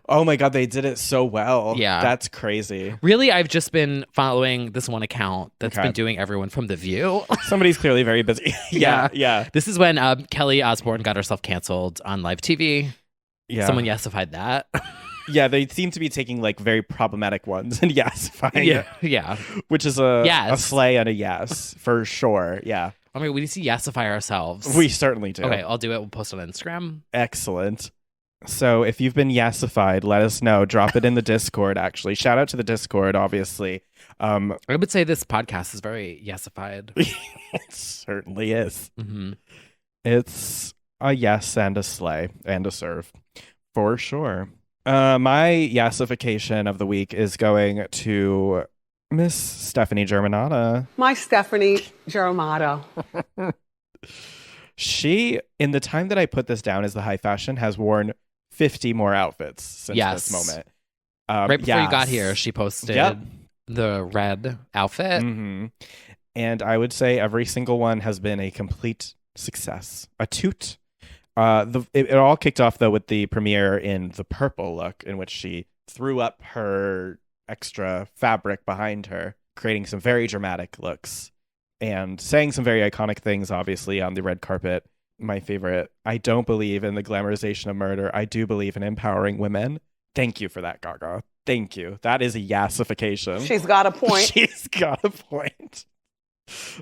Oh my god, they did it so well. Yeah. That's crazy. Really, I've just been following this one account that's Okay. been doing everyone from The View. Somebody's clearly very busy. Yeah. This is when Kelly Osbourne got herself canceled on live TV. Yeah. Someone yesified that. Yeah, they seem to be taking like very problematic ones and yesifying it, Yeah. which is a Yes. slay and a yes for sure. Yeah. I mean, we need to yesify ourselves. We certainly do. Okay, I'll do it. We'll post it on Instagram. Excellent. So if you've been yesified, let us know. Drop it in the Discord, actually. Shout out to the Discord, obviously. I would say this podcast is very yesified. It certainly is. Mm-hmm. It's a yes and a slay and a serve, for sure. My yesification of the week is going to Miss Stephanie Germanata. My Stephanie Germano. She, in the time that I put this down as the high fashion, has worn 50 more outfits since Yes. this moment. Right before you got yes. here, she posted Yep. the red outfit. Mm-hmm. And I would say every single one has been a complete success. A toot. It all kicked off, though, with the premiere in the purple look, in which she threw up her extra fabric behind her, creating some very dramatic looks and saying some very iconic things, obviously, on the red carpet. My favorite, I don't believe in the glamorization of murder. I do believe in empowering women. Thank you for that, Gaga. Thank you. That is a yassification. She's got a point. She's got a point.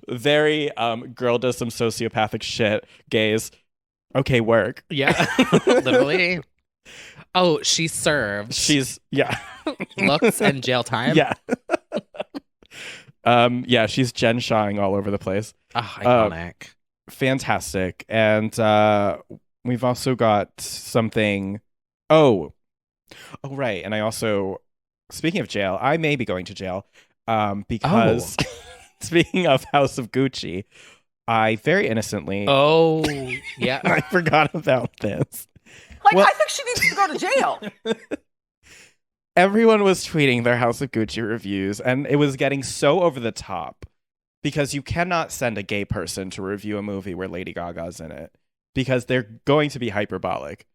Very girl does some sociopathic shit, gays. Okay, work. Yeah, literally. Oh, she serves. She's looks and jail time. Yeah. She's Jen Shawing all over the place. Oh, iconic. Fantastic. And we've also got something. Oh, right. And I also, speaking of jail, I may be going to jail because speaking of House of Gucci, I very innocently. Oh, yeah. I forgot about this. I think she needs to go to jail. Everyone was tweeting their House of Gucci reviews, and it was getting so over the top because you cannot send a gay person to review a movie where Lady Gaga's in it because they're going to be hyperbolic.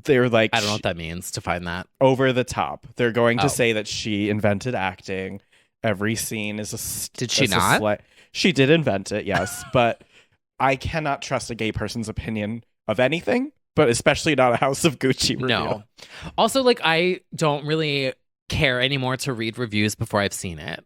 They're like, I don't know what that means to find that. Over the top. They're going to say that she invented acting. Every scene is a. Did she not? She did invent it, yes, but I cannot trust a gay person's opinion of anything, but especially not a House of Gucci review. No. Also, I don't really care anymore to read reviews before I've seen it.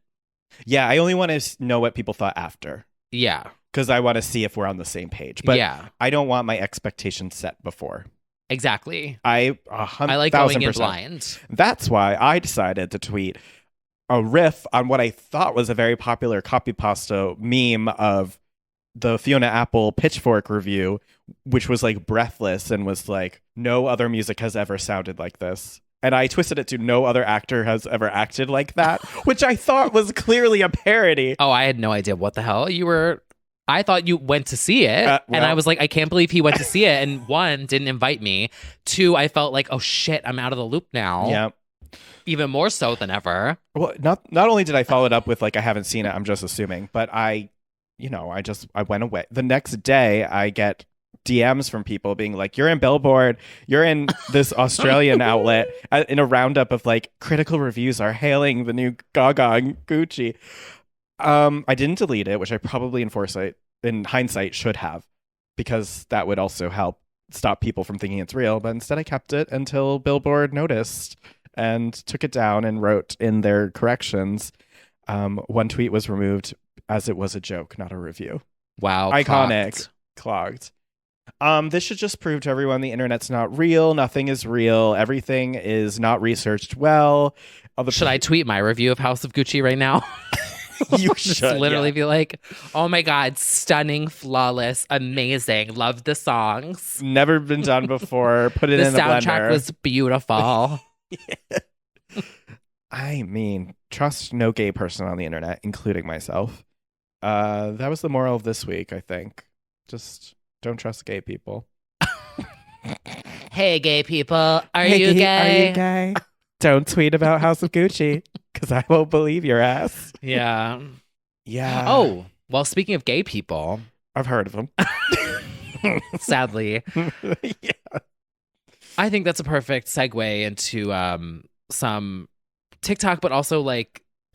Yeah, I only want to know what people thought after. Yeah. Because I want to see if we're on the same page. But yeah. I don't want my expectations set before. Exactly. I like going in blind. That's why I decided to tweet a riff on what I thought was a very popular copy pasta meme of the Fiona Apple Pitchfork review, which was breathless and was no other music has ever sounded like this. And I twisted it to no other actor has ever acted like that, which I thought was clearly a parody. Oh, I had no idea what the hell you were. I thought you went to see it. And I was like, I can't believe he went to see it. And one, didn't invite me. Two, I felt like, oh shit, I'm out of the loop now. Yeah. Even more so than ever. Well, not only did I follow it up with I haven't seen it, I'm just assuming, but I went away. The next day I get DMs from people being like, you're in Billboard, you're in this Australian outlet in a roundup of critical reviews are hailing the new Gaga and Gucci. I didn't delete it, which I probably in hindsight should have, because that would also help stop people from thinking it's real. But instead I kept it until Billboard noticed and took it down and wrote in their corrections. One tweet was removed as it was a joke, not a review. Wow. Iconic. Clogged. This should just prove to everyone the internet's not real. Nothing is real. Everything is not researched well. Should I tweet my review of House of Gucci right now? You just should literally be like, oh my God, stunning, flawless, amazing. Love the songs. Never been done before. Put it in the blender. The soundtrack was beautiful. Yeah. I mean, trust no gay person on the internet, including myself. That was the moral of this week, I think. Just don't trust gay people. Hey, gay people. Are you gay? Are you gay? Don't tweet about House of Gucci, because I won't believe your ass. Yeah. Yeah. Oh, well, speaking of gay people. I've heard of them. Sadly. Yeah. I think that's a perfect segue into some TikTok, but also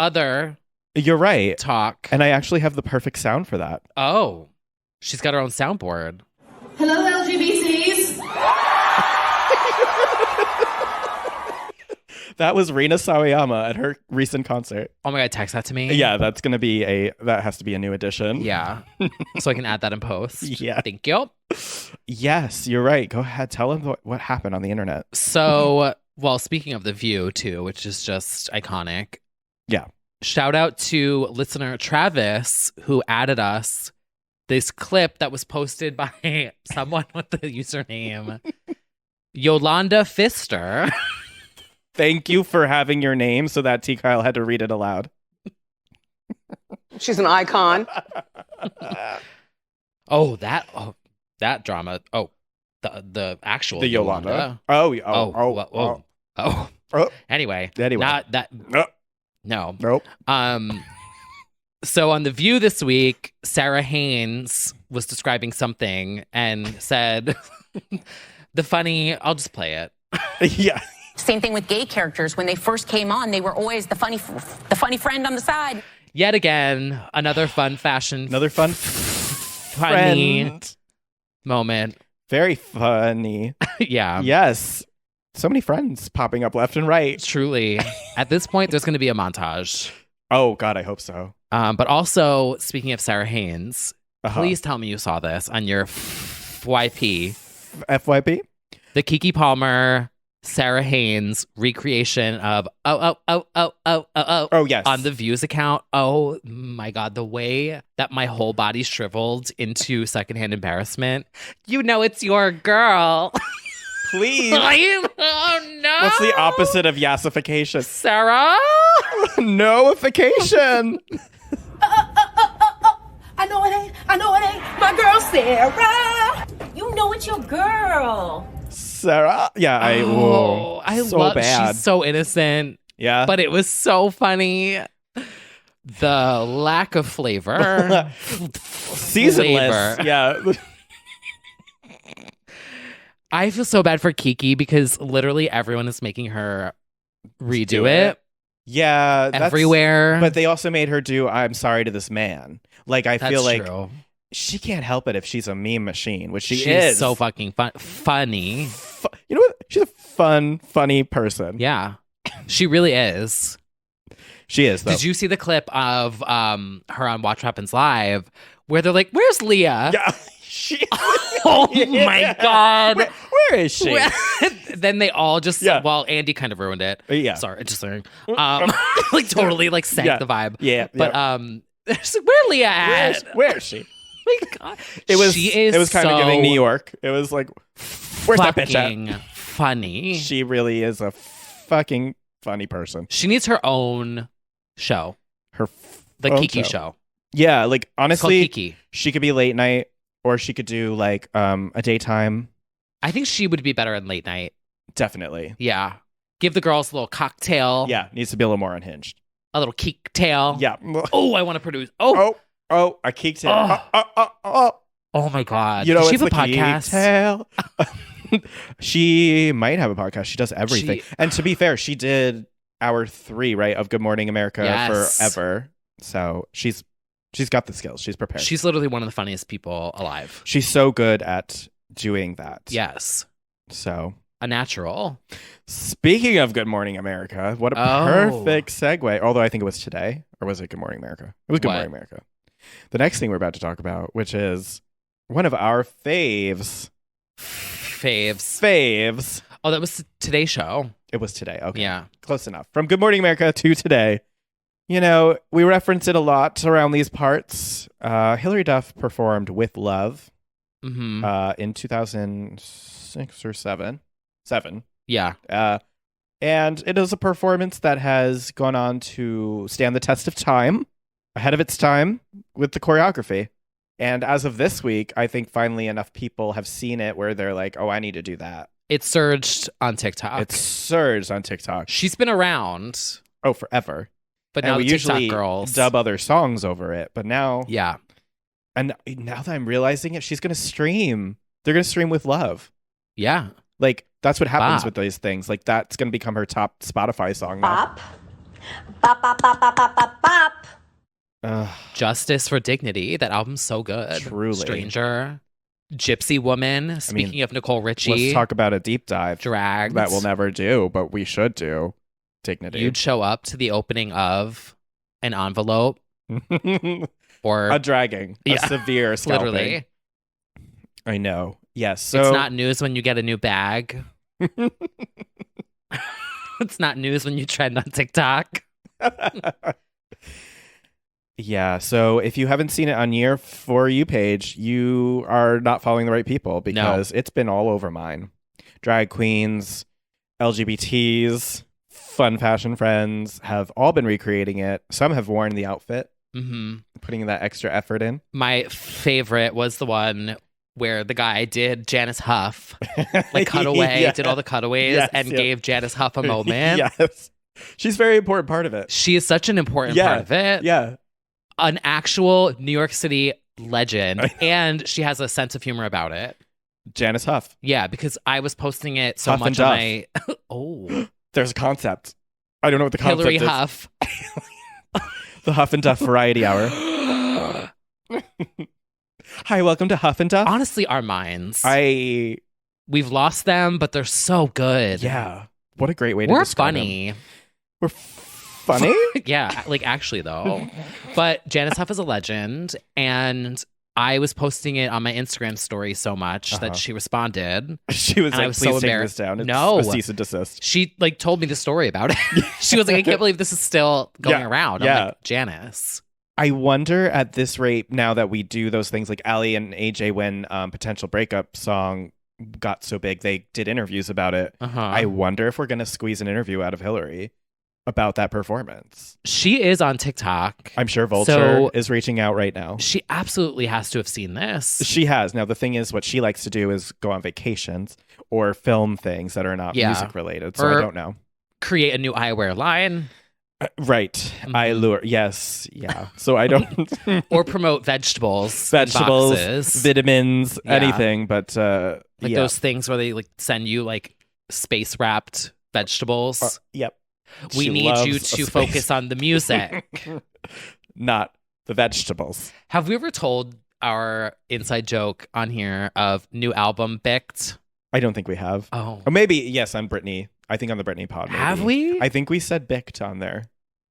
other You're right. talk. And I actually have the perfect sound for that. Oh, she's got her own soundboard. Hello, LGBTs. That was Rina Sawayama at her recent concert. Oh my God, text that to me. Yeah, that has to be a new addition. Yeah. So I can add that in post. Yeah. Thank you. Yes, you're right. Go ahead. Tell them what happened on the internet. So, well, speaking of The View, too, which is just iconic. Yeah. Shout out to listener Travis, who added us this clip that was posted by someone with the username Yolanda Fister. Thank you for having your name so that T. Kyle had to read it aloud. She's an icon. That drama. Oh, the actual the Yolanda. Oh. Anyway, Anyway. not that. No. Nope. So on The View this week, Sarah Haynes was describing something and said, I'll just play it. Yeah. Same thing with gay characters. When they first came on, they were always the funny friend on the side. Yet again, another fun fashion. Another funny moment. Very funny. Yeah. Yes. So many friends popping up left and right. Truly. At this point, there's going to be a montage. Oh, God, I hope so. But also, speaking of Sarah Haynes, Uh-huh. please tell me you saw this on your FYP. FYP? The Keke Palmer, Sarah Haynes recreation of Oh, yes. on the Views account. Oh my God, the way that my whole body shriveled into secondhand embarrassment. You know it's your girl. Please. Oh no. What's the opposite of yassification? Sarah? Noification. I know it ain't my girl Sarah. You know it's your girl. Sarah. Yeah, I so love bad. She's so innocent. Yeah. But it was so funny. The lack of flavor. Seasonless. Flavor. Yeah. I feel so bad for Keke because literally everyone is making her redo it Yeah. everywhere. But they also made her do I'm sorry to this man. Like, I feel like true. she can't help it if she's a meme machine, which she She's is. so fucking funny. You know what? She's a funny person. Yeah. She really is. She is, though. Did you see the clip of her on Watch What Happens Live where they're like, "Where's Leah?" Yeah. She. Oh my God. Where is she? Then they all just Yeah. Well, Andy kind of ruined it. Yeah. Sorry, just saying. Like totally like sank Yeah. the vibe. Yeah. But where Leah at? Where is she? My God. It was. She is It was kind of so giving New York. It was like, where's that bitch fucking at? funny. She really is a fucking funny person. She needs her own show. The own Keke show. Yeah, like It's called honestly, Keke. she could be late night, or she could do like a daytime. I think she would be better in late night. Definitely. Yeah. Give the girls a little cocktail. Yeah, needs to be a little more unhinged. A little keek tail. Yeah. Oh, I want to produce. Oh. A keek tail. Oh. Oh my God. You know, Does she it's have a the keek podcast? tail. She might have a podcast. She does everything. And to be fair, she did hour 3, right, of Good Morning America Yes. forever. So she's got the skills. She's prepared. She's literally one of the funniest people alive. She's so good at doing that. Yes. So A natural. speaking of Good Morning America, what a perfect segue. Although I think it was today, or was it Good Morning America? It was Good What? Morning America. The next thing we're about to talk about, which is one of our faves. Oh, that was today's show. It was today. Okay. Yeah. Close enough. From Good Morning America to today. You know, we reference it a lot around these parts. Hilary Duff performed With Love Mm-hmm. in 2006 or 7. Yeah. And it is a performance that has gone on to stand the test of time, ahead of its time with the choreography. And as of this week, I think finally enough people have seen it where they're like, oh, I need to do that. It surged on TikTok. It's surged on TikTok. She's been around, Oh, forever. but And now we the TikTok usually girls dub other songs over it. But now, Yeah. and now that I'm realizing it, she's going to stream. They're going to stream With Love. Yeah. Like, that's what happens Bop. with these things. Like, that's going to become her top Spotify song now. Bop. Bop, bop, bop, bop, bop, bop, bop. Justice for Dignity. That album's so good. Truly. Stranger. Gypsy Woman. Speaking of Nicole Richie. Let's talk about a deep dive. Dragged. That we'll never do, but we should do. Dignity. You'd show up to the opening of an envelope or a dragging. Yeah. A severe scalping. literally. I know. Yes. So It's not news when you get a new bag. It's not news when you trend on TikTok. Yeah, so if you haven't seen it on your For You page, you are not following the right people because it's been all over mine. Drag queens, LGBTs, fun fashion friends have all been recreating it. Some have worn the outfit, putting that extra effort in. My favorite was the one where the guy did Janice Huff, like cutaway, Yeah. did all the cutaways Yes, and yeah. gave Janice Huff a moment. Yes. She's a very important part of it. She is such an important part of it. Yeah. An actual New York City legend. And she has a sense of humor about it. Janice Huff. Yeah, because I was posting it so Huff much and on Duff. my... Oh. There's a concept. I don't know what the concept Hillary is. Huff. The Huff and Duff Variety Hour. Hi, welcome to Huff and Duff. Honestly, our minds. We've lost them, but they're so good. Yeah. What a great way to We're describe funny. them. We're funny? Yeah, like actually though. But Janice Huff is a legend, and I was posting it on my Instagram story so much that she responded. She was and like, I was please so take embarrassed. this down. It's No. a cease and desist. She like told me the story about it. She was like, I can't believe this is still going around. I'm like, Janice. I wonder at this rate, now that we do those things like Ali and AJ, when Potential Breakup song got so big, they did interviews about it. I wonder if we're going to squeeze an interview out of Hillary about that performance. She is on TikTok. I'm sure Vulture is reaching out right now. She absolutely has to have seen this. She has. Now, the thing is, what she likes to do is go on vacations or film things that are not music related. So I don't know. Create a new eyewear line. Right. I lure. Yes. Yeah. So I don't. Or promote vegetables. Vegetables, vitamins, anything. But like those things where they like send you like space wrapped vegetables. Yep. We need you to focus on the music. Not the vegetables. Have we ever told our inside joke on here of new album Bicked? I don't think we have. Oh. Or maybe, yes, on Britney. I think on the Britney pod. Maybe. Have we? I think we said bicked on there.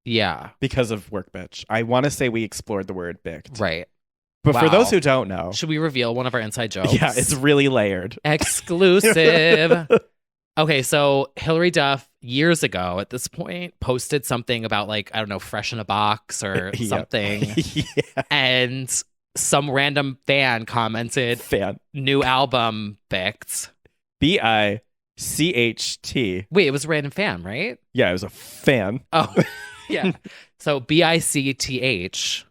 Yeah. Because of work bitch. I want to say we explored the word bicked. Right. But for those who don't know. Should we reveal one of our inside jokes? Yeah, it's really layered. Exclusive. Okay, so Hillary Duff, years ago at this point, posted something about like, I don't know, Fresh in a Box or something. And some random fan commented, new album Bicked. BICHT. Wait, it was a random fan, right? Yeah, it was a fan. Oh, yeah. So BICTH.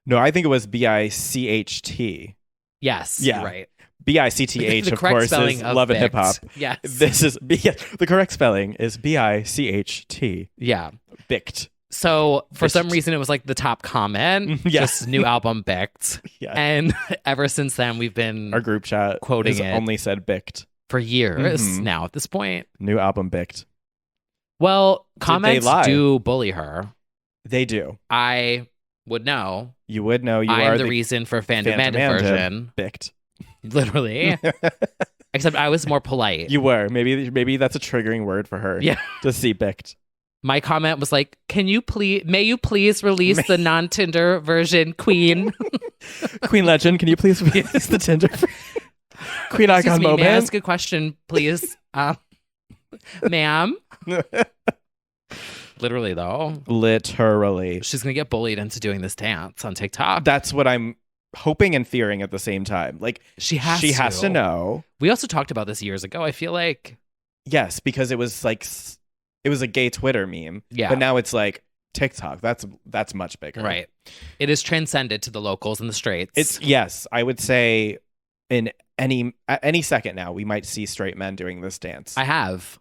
No, I think it was BICHT. Yes, yeah. You're right. BICTH, of course, is Love and Hip Hop. Yes. This is the correct spelling is BICHT. Yeah. Bicked. So for some reason, it was like the top comment. Just new album Bicked. Yeah. And ever since then, we've been our group chat quoting it. Only said Bicked for years now. At this point, new album Bicked. Well, comments do bully her. They do. I would know. You would know. I am the reason for fan demanded version. Bicked. Literally. Except I was more polite. You were. Maybe that's a triggering word for her. Yeah. To see bicked. My comment was like, may you please release the non-Tinder version, Queen? Queen Legend, can you please release the Tinder Queen Icon moment? May I ask a question, please? Ma'am? Literally, though. Literally. She's going to get bullied into doing this dance on TikTok. That's what I'm hoping and fearing at the same time. Like, she has to know. We also talked about this years ago, I feel like. Yes, because it was like, it was a gay Twitter meme. Yeah. But now it's like TikTok. That's much bigger. Right. It is transcended to the locals and the straights. Yes, I would say at any second now, we might see straight men doing this dance. I have.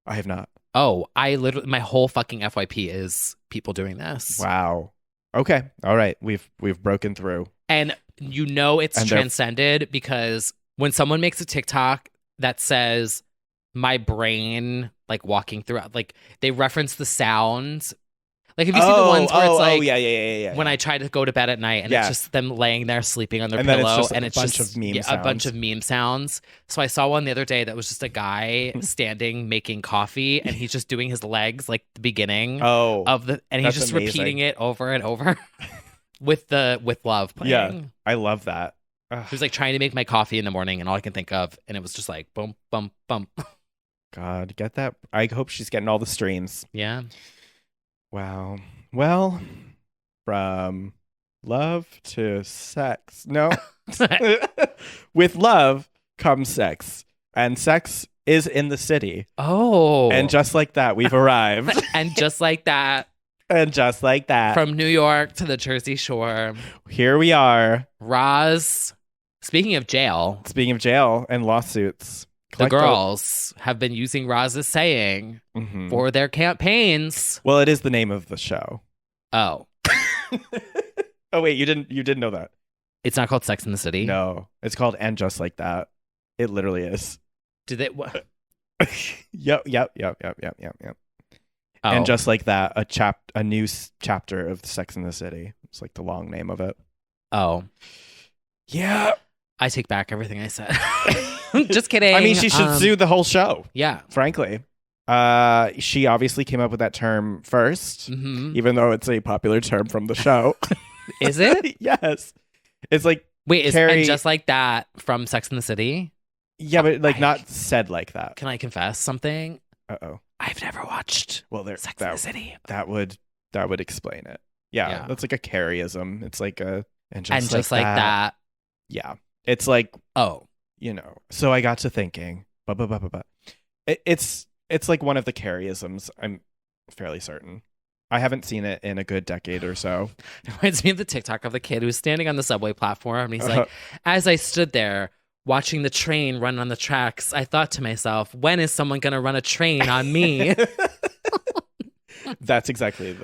I have not. Oh, I literally, my whole fucking FYP is people doing this. Wow. Okay. All right. We've broken through. And you know it's transcended because when someone makes a TikTok that says my brain like walking through, like they reference the sounds. Like have you seen the ones where it's like yeah. when I try to go to bed at night and it's just them laying there sleeping on their and pillow and it's just a bunch of meme sounds. So I saw one the other day that was just a guy standing making coffee and he's just doing his legs like the beginning and he's just repeating it over and over with love playing. Yeah, I love that. He was like trying to make my coffee in the morning and all I can think of and it was just like boom, bum, bum. God, get that. I hope she's getting all the streams. Yeah. Wow. Well, from love to sex. No. With love comes sex. And sex is in the city. Oh. And just like that, we've arrived. And just like that. And just like that. From New York to the Jersey Shore. Here we are. Roz. Speaking of jail and lawsuits. The girls have been using Roz's saying for their campaigns. Well, it is the name of the show. Oh. Oh wait, you didn't know that. It's not called Sex in the City? No, it's called And Just Like That. It literally is. Did they what? Yep. Oh. And Just Like That, a new chapter of Sex in the City. It's like the long name of it. Oh. Yeah. I take back everything I said. Just kidding. I mean, she should sue the whole show. Yeah. Frankly. She obviously came up with that term first, even though it's a popular term from the show. Is it? Yes. It's like wait, is Carrie... And Just Like That from Sex in the City? Yeah, but like not said like that. Can I confess something? Uh-oh. I've never watched Sex in the City. That would explain it. Yeah, that's like a Carrieism. It's like a and just like that. Yeah, it's like So I got to thinking. It's like one of the Carrieisms. I'm fairly certain. I haven't seen it in a good decade or so. It reminds me of the TikTok of the kid who's standing on the subway platform. And he's like, as I stood there watching the train run on the tracks, I thought to myself, when is someone going to run a train on me? That's exactly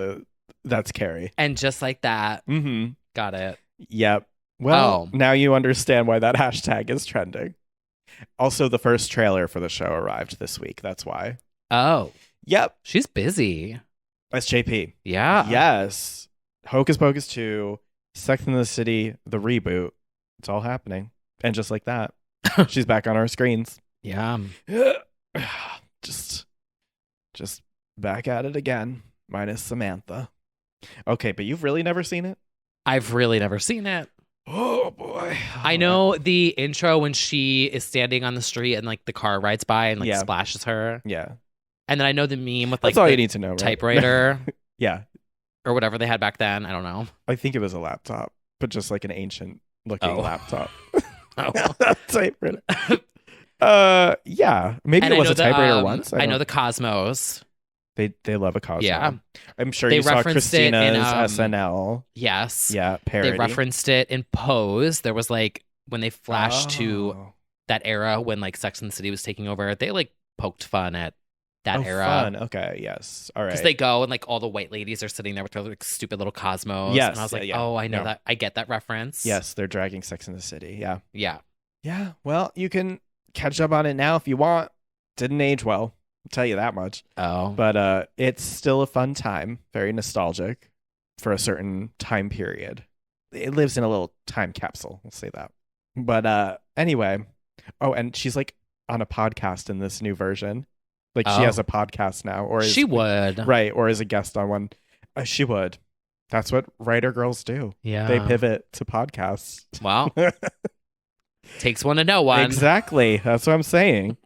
that's Carrie. And Just Like That. Got it. Yep. Well, now you understand why that hashtag is trending. Also, the first trailer for the show arrived this week. That's why. Oh. Yep. She's busy. SJP. Yeah. Yes. Hocus Pocus 2, Sex in the City, the reboot. It's all happening. And Just Like That. She's back on our screens. Yeah. Just back at it again. Minus Samantha. Okay, but you've really never seen it? I've really never seen it. Oh boy. I know the intro when she is standing on the street and like the car rides by and like splashes her. Yeah. And then I know the meme with like that's all you need to know, right? Typewriter. Yeah. Or whatever they had back then. I don't know. I think it was a laptop, but just like an ancient looking laptop. Typewriter. Yeah. Maybe it was a typewriter once. I know the Cosmos. They love a Cosmo. Yeah. I'm sure you saw Christina's SNL. Yes. Yeah, parody. They referenced it in Pose. There was like, when they flashed to that era when like Sex and the City was taking over, they like poked fun at that era. Fun. Okay, yes. All right. Because they go and like all the white ladies are sitting there with their like stupid little Cosmos. Yes. And I was like, I know that. I get that reference. Yes, they're dragging Sex in the City. Yeah. Yeah. Yeah. Well, you can catch up on it now if you want. Didn't age well. I'll tell you that much. Oh. But it's still a fun time. Very nostalgic for a certain time period. It lives in a little time capsule. We'll say that. But anyway. Oh, and she's like on a podcast in this new version. Like she has a podcast now. Or she would. Right. Or is a guest on one. She would. That's what writer girls do. Yeah. They pivot to podcasts. Wow. Takes one to know one. Exactly. That's what I'm saying.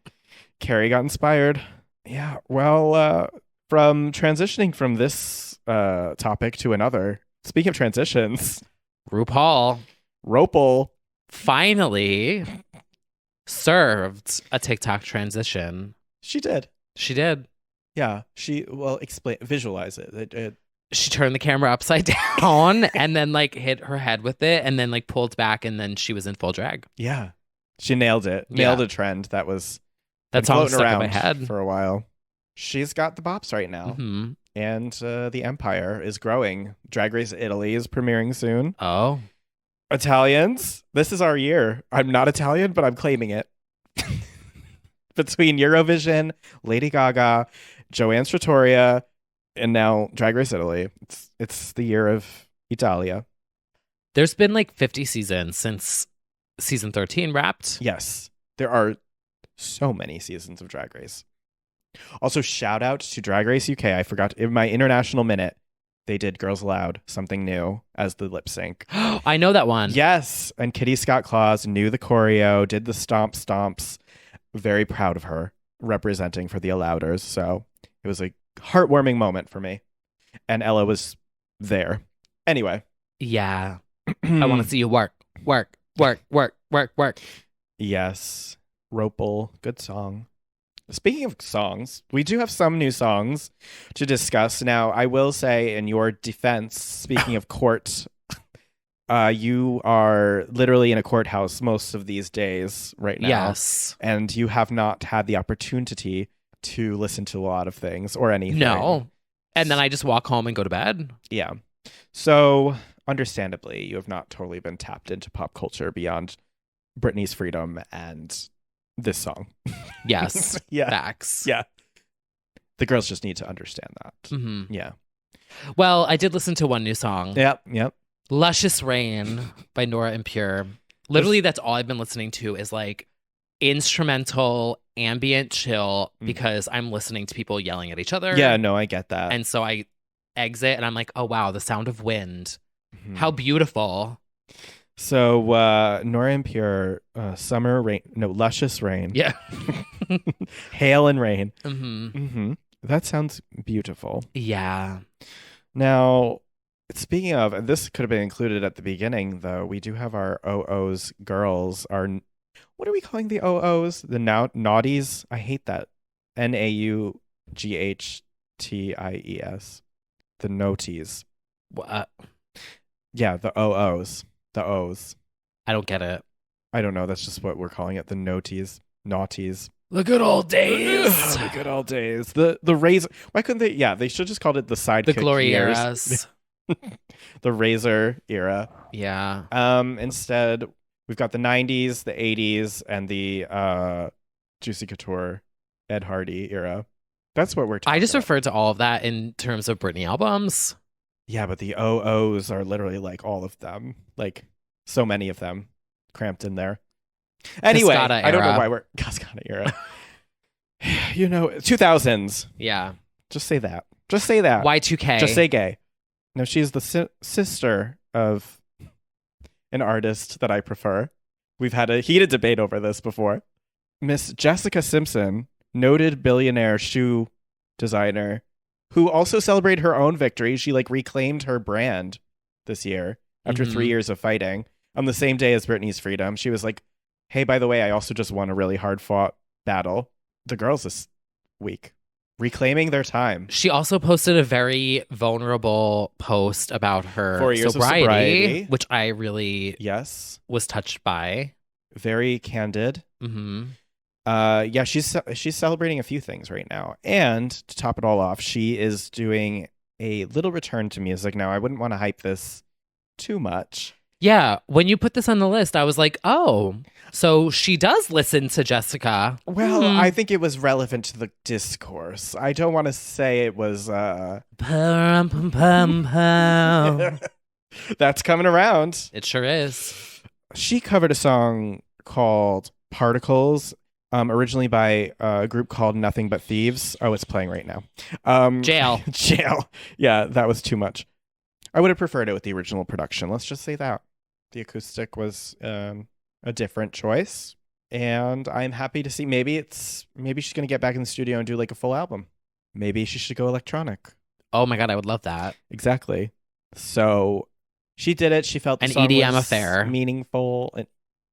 Carrie got inspired. Yeah. Well, from transitioning from this topic to another, speaking of transitions, RuPaul finally served a TikTok transition. She did. Yeah. Visualize it. She turned the camera upside down and then like hit her head with it and then like pulled back and then she was in full drag. Yeah. She nailed it. Nailed a trend that was song floating around in my head for a while. She's got the bops right now. Mm-hmm. And the empire is growing. Drag Race Italy is premiering soon. Oh. Italians, this is our year. I'm not Italian, but I'm claiming it. Between Eurovision, Lady Gaga, Joanne Trattoria, and now Drag Race Italy. It's the year of Italia. There's been like 50 seasons since season 13 wrapped. Yes. There are so many seasons of Drag Race. Also, shout out to Drag Race UK. I forgot in my international minute, they did Girls Aloud, something new as the lip sync. I know that one. Yes. And Kitty Scott Claus knew the choreo, did the stomps. Very proud of her representing for the Alouders. So it was a heartwarming moment for me. And Ella was there. Anyway. Yeah. I want to see you work. Yes. Ropal. Good song. Speaking of songs, we do have some new songs to discuss. Now, I will say in your defense, speaking of court You are literally in a courthouse most of these days right now. Yes. And you have not had the opportunity to listen to a lot of things or anything. No. And then I just walk home and go to bed. Yeah. So, understandably, you have not totally been tapped into pop culture beyond Britney's Freedom and this song. Yes. Yeah. Facts. Yeah. The girls just need to understand that. Mm-hmm. Yeah. Well, I did listen to one new song. Yep. Luscious Rain by Nora En Pure. Literally, that's all I've been listening to is like instrumental, ambient chill because I'm listening to people yelling at each other. Yeah, no, I get that. And so I exit and I'm like, oh, wow, the sound of wind. Mhm. How beautiful. So, Nora En Pure, Summer Rain, no, Luscious Rain. Yeah. Hail and Rain. Mm-hmm. That sounds beautiful. Yeah. Now, speaking of, and this could have been included at the beginning, though, we do have our OOs girls. What are we calling the OOs? The naughties? I hate that. NAUGHTIES. The noties. Yeah, the OOs. The O's. I don't get it. I don't know. That's just what we're calling it. The noties. Naughties. The good old days. The good old days. The razor. Why couldn't they? Yeah, they should just called it the sidekick The glory years. eras. The razor era. Yeah. Instead, we've got the 90s, the 80s, and the Juicy Couture, Ed Hardy era. That's what we're talking I just about. referred to all of that in terms of Britney albums. Yeah, but the OOs are literally like all of them. Like so many of them cramped in there. Anyway, Cascada I don't know era. why we're Cascada era. 2000s. Yeah. Just say that. Just say that. Y2K. Just say gay. No, she's the sister of an artist that I prefer. We've had a heated debate over this before. Miss Jessica Simpson, noted billionaire shoe designer, who also celebrated her own victory. She reclaimed her brand this year after 3 years of fighting. On the same day as Britney's Freedom, she was like, hey, by the way, I also just won a really hard fought battle. The girls this week reclaiming their time. She also posted a very vulnerable post about her 4 years of sobriety. which I really was touched by. Very candid. Mm-hmm. Yeah, she's celebrating a few things right now. And to top it all off, she is doing a little return to music. Now, I wouldn't want to hype this too much. Yeah, when you put this on the list, I was like, oh, so she does listen to Jessica. Well, I think it was relevant to the discourse. I don't want to say it was Pum, pum, pum, pum. That's coming around. It sure is. She covered a song called Particles, originally by a group called Nothing But Thieves. Oh, it's playing right now. Jail. Jail. Yeah, that was too much. I would have preferred it with the original production. Let's just say that. The acoustic was a different choice. And I'm happy to see maybe she's going to get back in the studio and do a full album. Maybe she should go electronic. Oh my God, I would love that. Exactly. So she did it. She felt the An song EDM was affair. Meaningful.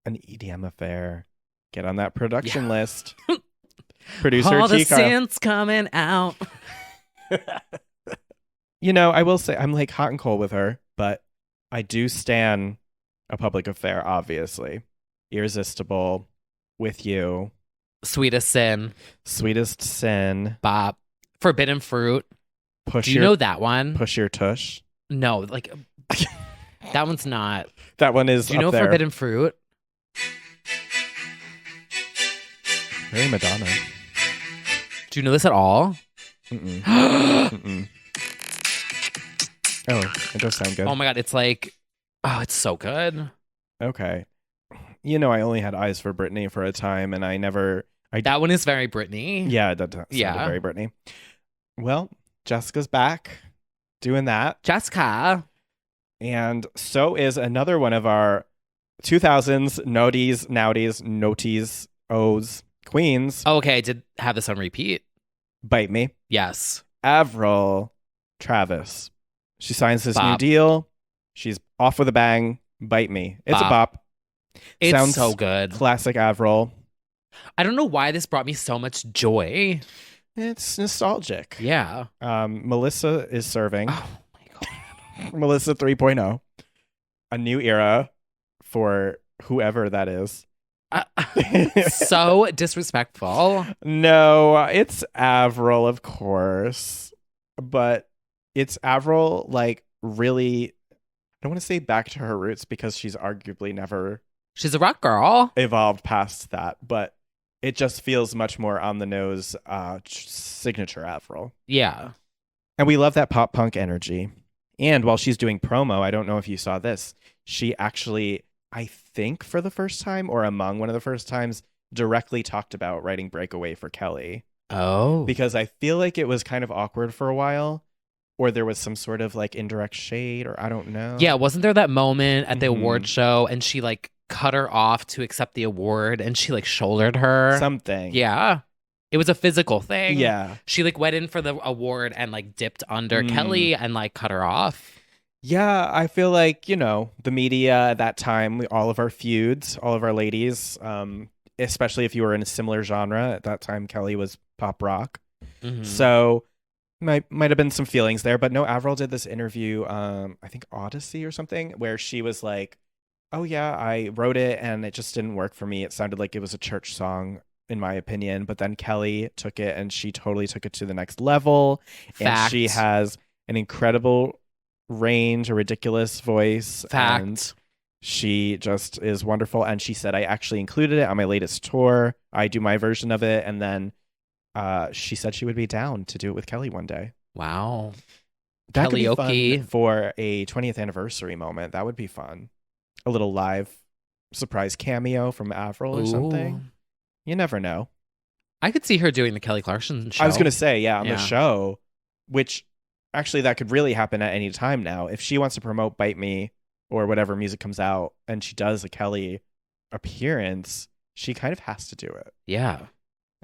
An EDM affair. Get on that production list. Producer All the Chica. synths coming out. I will say I'm hot and cold with her, but I do stan A Public Affair, obviously. Irresistible, With You, Sweetest Sin. Sweetest Sin, Bop. Forbidden Fruit. Push Do you Your know that one? Push Your Tush. No, that one's not. That one is Do you up know there. Forbidden Fruit? Very Madonna. Do you know this at all? Mm-mm. Mm-mm. Oh, it does sound good. Oh my God, it's it's so good. Okay. I only had eyes for Britney for a time, and That one is very Britney. Yeah, that sounded very Britney. Well, Jessica's back doing that. Jessica. And so is another one of our 2000s noughties, noties, O's, queens. Oh, okay, I did have this on repeat. Bite Me. Yes. Avril Travis. She signs this new Bop. deal. She's off with a bang. Bite Me. It's a bop. It's Sounds so good. Classic Avril. I don't know why this brought me so much joy. It's nostalgic. Yeah. Melissa is serving. Oh my God. Melissa 3.0. a new era for whoever that is. So disrespectful. No, it's Avril, of course. But it's Avril, like, really, I don't want to say back to her roots because she's arguably never She's a rock girl. evolved past that. But it just feels much more on the nose, signature Avril. Yeah. And we love that pop punk energy. And while she's doing promo, I don't know if you saw this, she actually, I think for the first time or among one of the first times, directly talked about writing Breakaway for Kelly. Oh. Because I feel like it was kind of awkward for a while, or there was some sort of like indirect shade, or I don't know. Yeah, wasn't there that moment at the Mhm. award show and she like cut her off to accept the award and she like shouldered her? Something. Yeah. It was a physical thing. Yeah. She like went in for the award and like dipped under Mm. Kelly and like cut her off. Yeah, I feel like, you know, the media at that time, all of our feuds, all of our ladies, especially if you were in a similar genre, at that time Kelly was pop rock. Mhm. So might have been some feelings there, but no, Avril did this interview, I think Odyssey or something, where she was like, "Oh yeah, I wrote it and it just didn't work for me. It sounded like it was a church song in my opinion, but then Kelly took it and she totally took it to the next level." And she Fact. has an incredible range, a ridiculous voice. Fact. And she just is wonderful. And she said, I actually included it on my latest tour. I do my version of it. And then she said she would be down to do it with Kelly one day. Wow. That could be Karaoke. fun for a 20th anniversary moment. That would be fun. A little live surprise cameo from Avril or something. Ooh. You never know. I could see her doing the Kelly Clarkson show. I was going to say, yeah, on Yeah. the show, which actually that could really happen at any time now. If she wants to promote Bite Me or whatever music comes out and she does a Kelly appearance, she kind of has to do it. Yeah.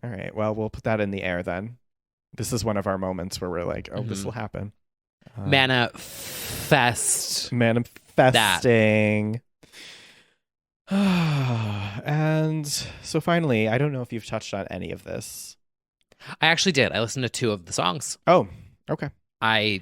All right. Well, we'll put that in the air then. This is one of our moments where we're like, oh, this Mhm. will happen. Manifest. Manifesting. And so finally, I don't know if you've touched on any of this. I actually did. I listened to 2 of the songs. Oh, okay. I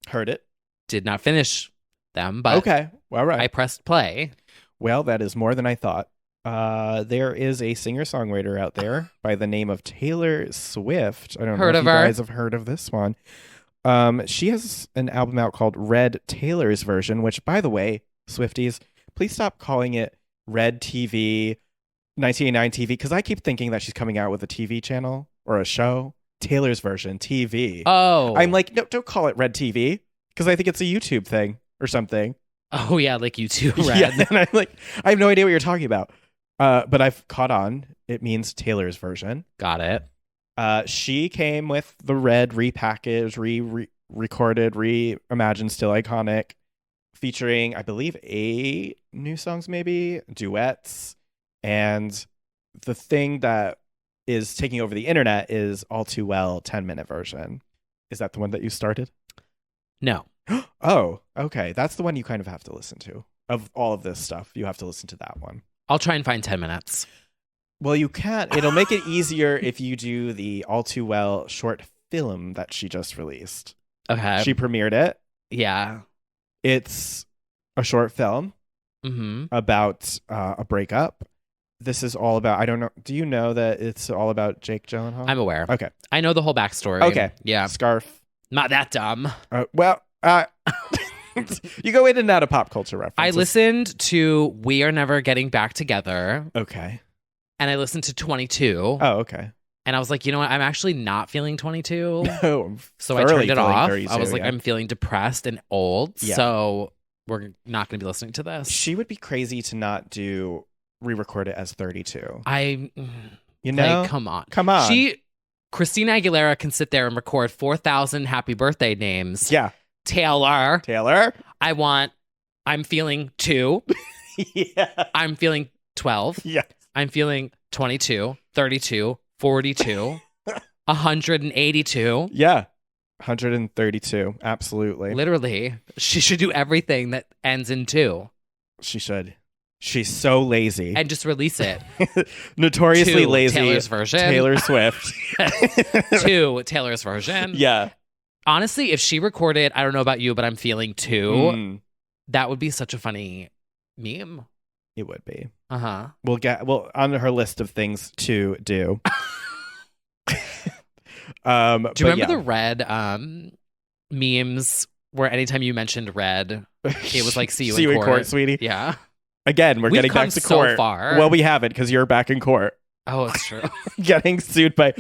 Heard it. did not finish them, but Okay. All right. I pressed play. Well, that is more than I thought. There is a singer-songwriter out there by the name of Taylor Swift. I don't Heard know of if you her. guys have heard of this one. She has an album out called Red Taylor's Version, which, by the way, Swifties, please stop calling it Red TV, 1989 TV, because I keep thinking that she's coming out with a TV channel or a show. Taylor's Version TV. Oh. I'm like, no, don't call it Red TV, because I think it's a YouTube thing or something. Oh, yeah, like you too, Yeah, Red. and I'm like, I have no idea what you're talking about. But I've caught on. It means Taylor's Version. Got it. She came with the Red repackaged, recorded, reimagined, still iconic, featuring, I believe, 8 new songs, maybe duets. And the thing that is taking over the internet is All Too Well 10-minute version. Is that the one that you started? No. Oh, okay. That's the one you kind of have to listen to. Of all of this stuff, you have to listen to that one. I'll try and find 10 minutes. Well, you can't. It'll make it easier if you do the All Too Well short film that she just released. Okay. She premiered it. Yeah. It's a short film Mm-hmm. about a breakup. This is all about, I don't know. Do you know that it's all about Jake Gyllenhaal? I'm aware. Okay. I know the whole backstory. Okay. Yeah. Scarf. Not that dumb. You go in and out of pop culture I references. listened to We Are Never Getting Back Together, Okay. and I listened to 22, Oh, okay. and I was like, you know what? I'm actually not feeling 22. Oh, I'm So I thoroughly turned it feeling off. 32, I was like, yeah. I'm feeling depressed and old, Yeah. so we're not going to be listening to this. She would be crazy to not re-record it as 32. I, You know? like, come on. Come on. Christina Aguilera can sit there and record 4,000 happy birthday names. Yeah. Taylor, Taylor? I'm feeling 2. Yeah. I'm feeling 12. Yeah. I'm feeling 22, 32, 42, 182. Yeah. 132. Absolutely. Literally, she should do everything that ends in 2 She should. She's so lazy. and just release it. Notoriously 2, lazy. Taylor's version. Taylor Swift. 2, Taylor's version. Yeah. Honestly, if she recorded, I don't know about you, but I'm feeling 2, Mm. That would be such a funny meme. It would be. Uh-huh. Well, on her list of things to do. Do you remember the red memes where anytime you mentioned red, it was like, see you in court, sweetie? Yeah. Again, we're getting back to court. So far. Well, we haven't because you're back in court. Oh, it's true. Getting sued by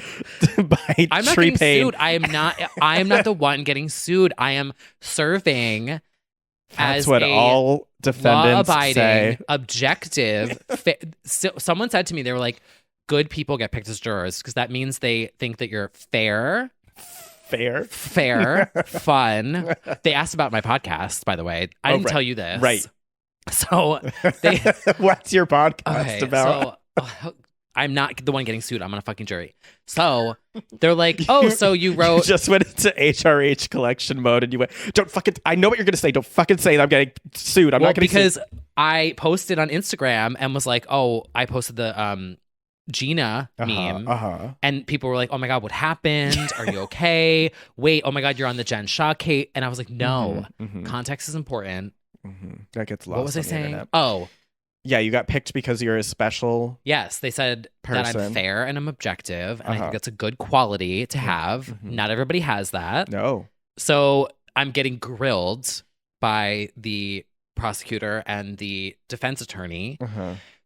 I'm not Tree getting Payne. sued. I am not the one getting sued. I am serving That's as what a all defendants law-abiding, say. objective. Someone said to me, they were like, good people get picked as jurors because that means they think that you're fair, fun. They asked about my podcast, by the way. I didn't tell you this. Right. So what's your podcast about? So, I'm not the one getting sued. I'm on a fucking jury. So they're like, oh, so you wrote. You just went into HRH collection mode and you went, don't fucking, I know what you're going to say. Don't fucking say that I'm getting sued. I'm not getting sued. Because I posted on Instagram and was like, oh, I posted the Gina meme. And people were like, oh my God, what happened? Are you okay? Wait, oh my God, you're on the Jen Shah Kate. And I was like, no, context is important. That gets lost. What was I saying? Internet. Oh. Yeah, you got picked because you're a special. Yes, they said that I'm fair and I'm objective, and I think that's a good quality to have. Not everybody has that. No. So I'm getting grilled by the prosecutor and the defense attorney.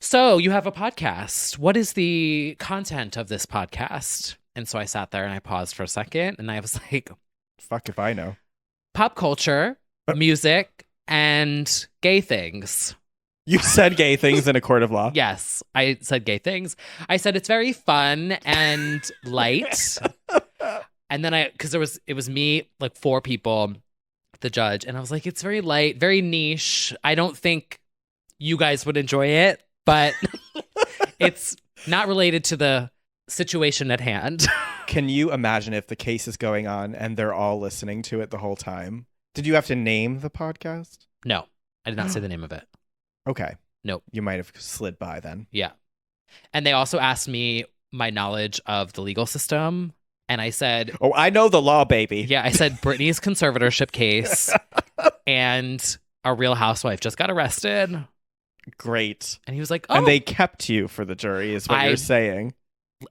So you have a podcast. What is the content of this podcast? And so I sat there and I paused for a second, and I was like, fuck if I know. Pop culture, music, and gay things. You said gay things in a court of law. Yes, I said gay things. I said it's very fun and light. And then because it was me, like 4 people, the judge, and I was like, it's very light, very niche. I don't think you guys would enjoy it, but it's not related to the situation at hand. Can you imagine if the case is going on and they're all listening to it the whole time? Did you have to name the podcast? No, I did not say the name of it. Okay. Nope. You might have slid by then. Yeah. And they also asked me my knowledge of the legal system. And I said, oh, I know the law, baby. Yeah, I said Britney's conservatorship case and a Real Housewife just got arrested. Great. And he was like, oh. And they kept you for the jury is what you're saying.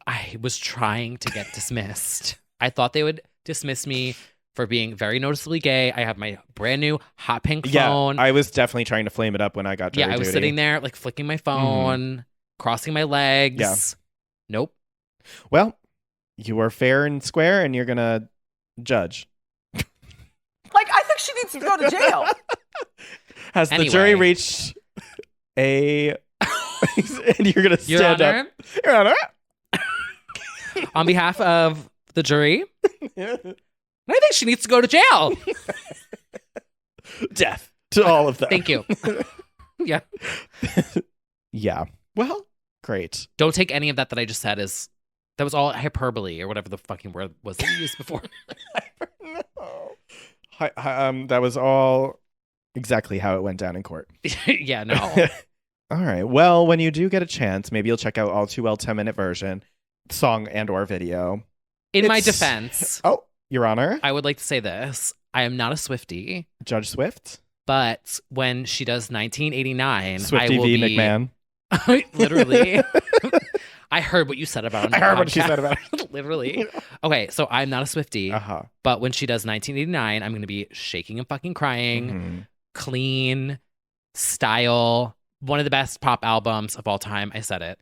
I was trying to get dismissed. I thought they would dismiss me for being very noticeably gay. I have my brand new hot pink phone. Yeah, I was definitely trying to flame it up when I got jury I was duty. sitting there like flicking my phone, crossing my legs. Yeah. Nope. Well, you are fair and square and you're going to judge. Like, I think she needs to go to jail. Has the jury reached a... and you're going to stand up. Your Honor. On behalf of the jury... I think she needs to go to jail. Death to all of them. Thank you. Yeah. Yeah. Well, great. Don't take any of that I just said as that was all hyperbole or whatever the fucking word was that you used before. No. That was all exactly how it went down in court. Yeah, no. All right. Well, when you do get a chance, maybe you'll check out All Too Well 10-minute version, song and or video. In my defense. Oh. Your Honor, I would like to say this. I am not a Swiftie. Judge Swift? But when she does 1989, Swiftie I will v. be... McMahon. Literally. I heard what you said about her. I heard what she said about her. Literally. Okay, so I'm not a Swiftie. But when she does 1989, I'm going to be shaking and fucking crying. Clean, style, one of the best pop albums of all time. I said it.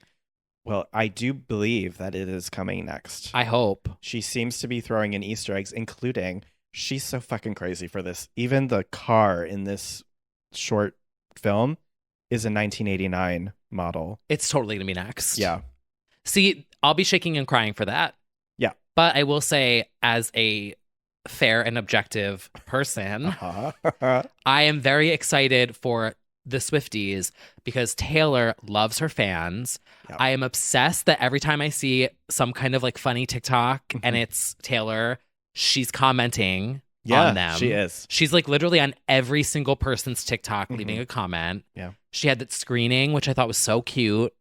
Well, I do believe that it is coming next. I hope. She seems to be throwing in Easter eggs, including, she's so fucking crazy for this. Even the car in this short film is a 1989 model. It's totally going to be next. Yeah. See, I'll be shaking and crying for that. Yeah. But I will say, as a fair and objective person, I am very excited for the Swifties because Taylor loves her fans. Yeah. I am obsessed that every time I see some kind of like funny TikTok and it's Taylor, she's commenting on them. She is. She's like literally on every single person's TikTok leaving a comment. Yeah. She had that screening, which I thought was so cute.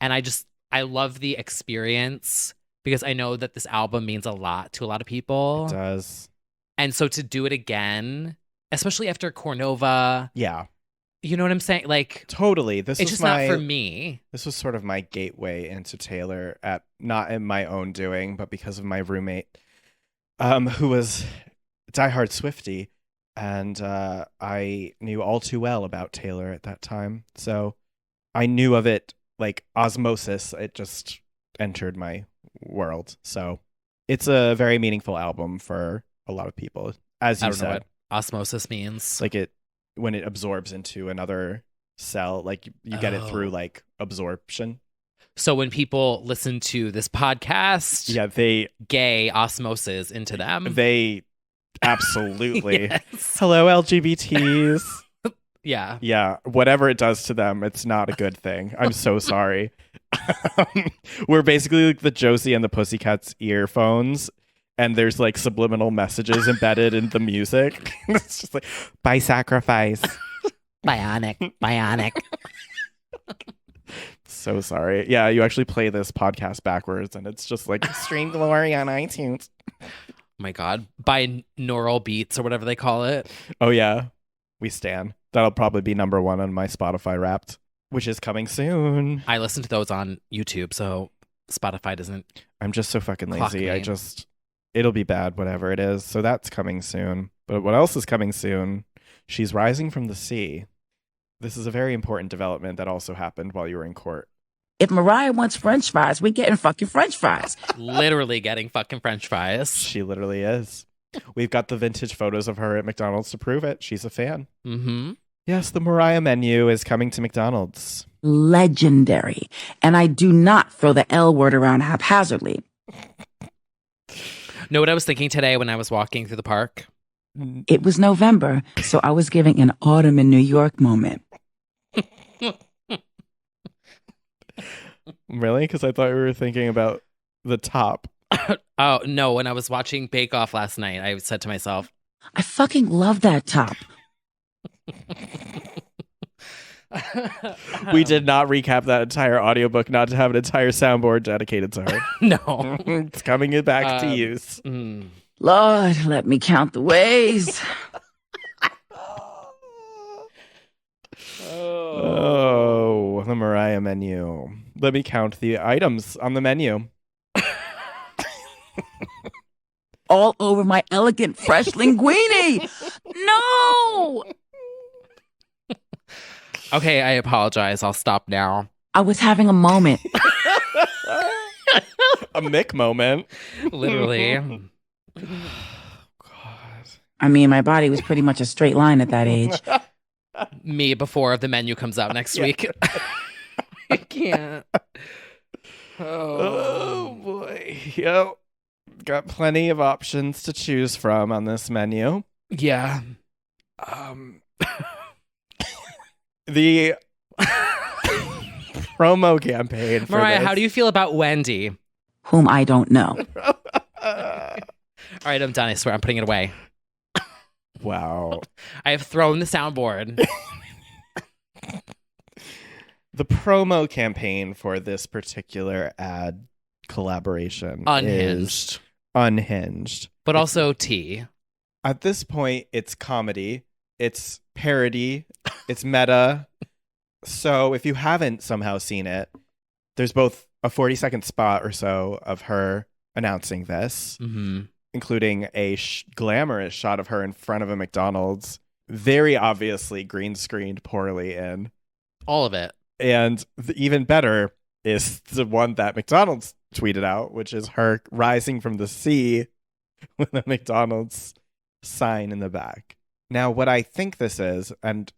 And I love the experience because I know that this album means a lot to a lot of people. It does. And so to do it again especially after Cornova. Yeah, You know what I'm saying? Like, totally. This it's was just not for me. This was sort of my gateway into Taylor, at not in my own doing, but because of my roommate, who was a diehard Swiftie, and I knew all too well about Taylor at that time. So I knew of it like osmosis. It just entered my world. So it's a very meaningful album for a lot of people, as you I don't know said. what osmosis means. Like when it absorbs into another cell, like you get it through like absorption. So when people listen to this podcast, Yeah, gay osmosis into them. they absolutely. Yes. Hello, LGBTs. Yeah. Yeah, whatever it does to them, it's not a good thing. I'm so sorry. We're basically like the Josie and the Pussycats earphones, and there's like subliminal messages embedded in the music. It's just like, by sacrifice. Bionic. So sorry. Yeah, you actually play this podcast backwards, and it's just like, stream glory on iTunes. Oh my God. Binaural beats or whatever they call it. Oh, yeah. We stan. That'll probably be number 1 on my Spotify Wrapped, which is coming soon. I listen to those on YouTube, so Spotify doesn't. I'm just so fucking Clock lazy. me. It'll be bad, whatever it is. So that's coming soon. But what else is coming soon? She's Rising from the Sea. This is a very important development that also happened while you were in court. If Mariah wants French fries, we getting fucking French fries. Literally getting fucking French fries. She literally is. We've got the vintage photos of her at McDonald's to prove it. She's a fan. Mm-hmm. Yes, the Mariah menu is coming to McDonald's. Legendary. And I do not throw the L word around haphazardly. Know what I was thinking today when I was walking through the park? It was November, so I was giving an autumn in New York moment. Really? Because I thought we were thinking about the top. Oh, no. When I was watching Bake Off last night, I said to myself, I fucking love that top. We did not recap that entire audiobook, not to have an entire soundboard dedicated to her. no. It's coming back to use. Lord, let me count the ways. Oh, the Mariah menu. Let me count the items on the menu. All over my elegant fresh linguine. No! Okay, I apologize. I'll stop now. I was having a moment. A Mick moment. Literally. God. I mean, my body was pretty much a straight line at that age. Me before the menu comes out next week. I can't. Oh boy. Yep. Got plenty of options to choose from on this menu. Yeah. The promo campaign for Mariah, this. how do you feel about Wendy? Whom I don't know. All right, I'm done. I swear I'm putting it away. Wow. I have thrown the soundboard. The promo campaign for this particular ad collaboration Unhinged. is unhinged. But also tea. At this point, it's comedy, it's parody, it's meta. So if you haven't somehow seen it, there's both a 40-second spot or so of her announcing this, including a glamorous shot of her in front of a McDonald's, very obviously green screened poorly in. All of it. And even better is the one that McDonald's tweeted out, which is her rising from the sea with a McDonald's sign in the back. Now, what I think this is, and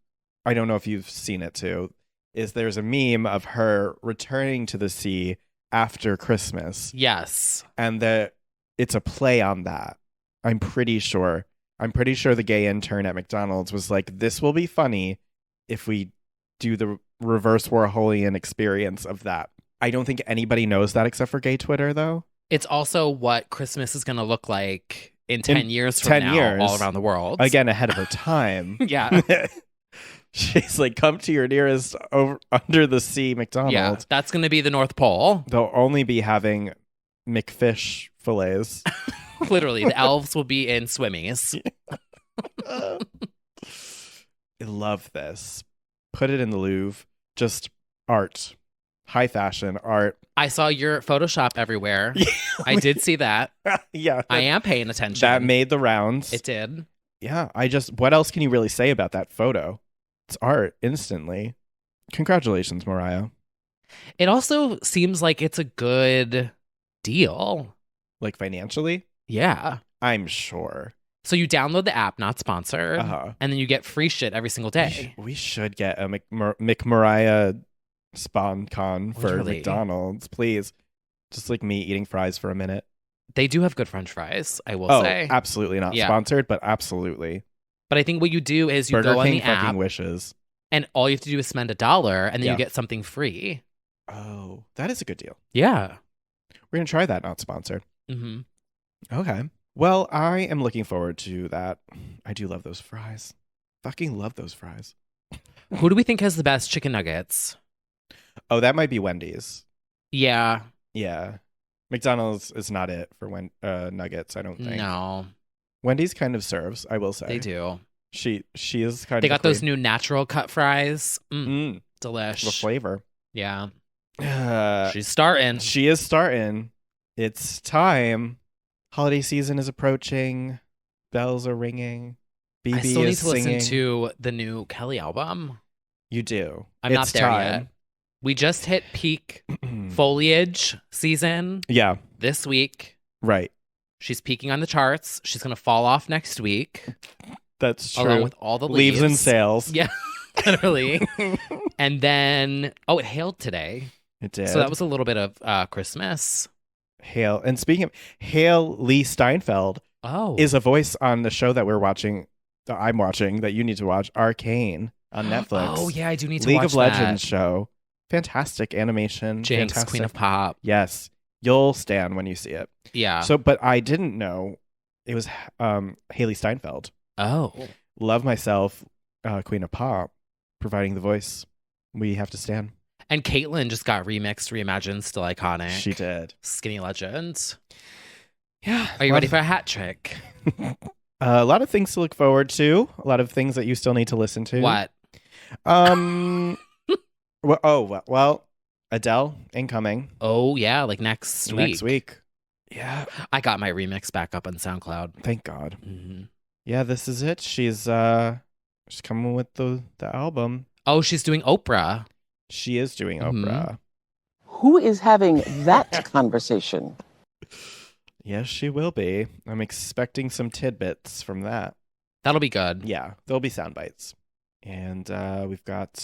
I don't know if you've seen it too, is there's a meme of her returning to the sea after Christmas. Yes. And that it's a play on that. I'm pretty sure the gay intern at McDonald's was like, this will be funny if we do the reverse Warholian experience of that. I don't think anybody knows that except for gay Twitter, though. It's also what Christmas is going to look like in 10 years from 10 now, years. all around the world. Again, ahead of her time. Yeah. She's like, come to your nearest under the sea McDonald's. Yeah, that's going to be the North Pole. They'll only be having McFish fillets. Literally, the elves will be in swimmies. I love this. Put it in the Louvre. Just art. High fashion art. I saw your Photoshop everywhere. Yeah. I did see that. Yeah. I am paying attention. That made the rounds. It did. Yeah. What else can you really say about that photo? It's art instantly. Congratulations, Mariah. It also seems like it's a good deal. Like financially? Yeah. I'm sure. So you download the app, not sponsored, and then you get free shit every single day. We should get a McMariah spawn con for Literally. McDonald's, please. Just like me eating fries for a minute. They do have good French fries, I will Oh, say. absolutely not Yeah. sponsored, but absolutely. But I think what you do is you Burger go on King the app, fucking wishes. and all you have to do is spend $1, and then Yeah. you get something free. Oh, that is a good deal. Yeah. We're gonna try that, not sponsored. hmm Okay. Well, I am looking forward to that. I do love those fries. Fucking love those fries. Who do we think has the best chicken nuggets? Oh, that might be Wendy's. Yeah. Yeah. McDonald's is not it for nuggets, I don't think. No, Wendy's kind of serves, I will say. they do. She is kind They of got those new natural cut fries. the Delish. flavor. Yeah. Uh, She's starting. she is starting. It's time. Holiday season is approaching. Bells are ringing. BB I still need is to singing. listen to the new Kelly album. You do. I'm not It's there time. yet. We just hit peak foliage season Yeah, this week. right. She's peaking on the charts. She's going to fall off next week, That's true. along with all the Leaves leaves. and sales. Yeah, literally. And then, it hailed today. It did. So that was a little bit of Christmas. Hale. And speaking of Hale Lee Steinfeld Oh. is a voice on the show that I'm watching, that you need to watch, Arcane on Netflix. Oh, yeah, I do need to League watch of Legends that. show. Fantastic animation. Jinx, Fantastic. Queen of Pop. Yes. You'll stand when you see it. Yeah. So, but I didn't know it was Haley Steinfeld. Oh. Love myself, Queen of Pop, providing the voice. We have to stand. And Caitlyn just got remixed, reimagined, still iconic. She did. Skinny Legend. Yeah. Are you ready for a hat trick? A lot of things to look forward to. A lot of things that you still need to listen to. What? Well, Adele incoming Oh, yeah, like next week. next week. Yeah. I got my remix back up on SoundCloud. Thank God. hmm Yeah, this is it. She's coming with the album. Oh, she's doing Oprah. She is doing Mhm. Oprah. Who is having that conversation? Yes, she will be. I'm expecting some tidbits from that. That'll be good. Yeah, there'll be sound bites. And we've got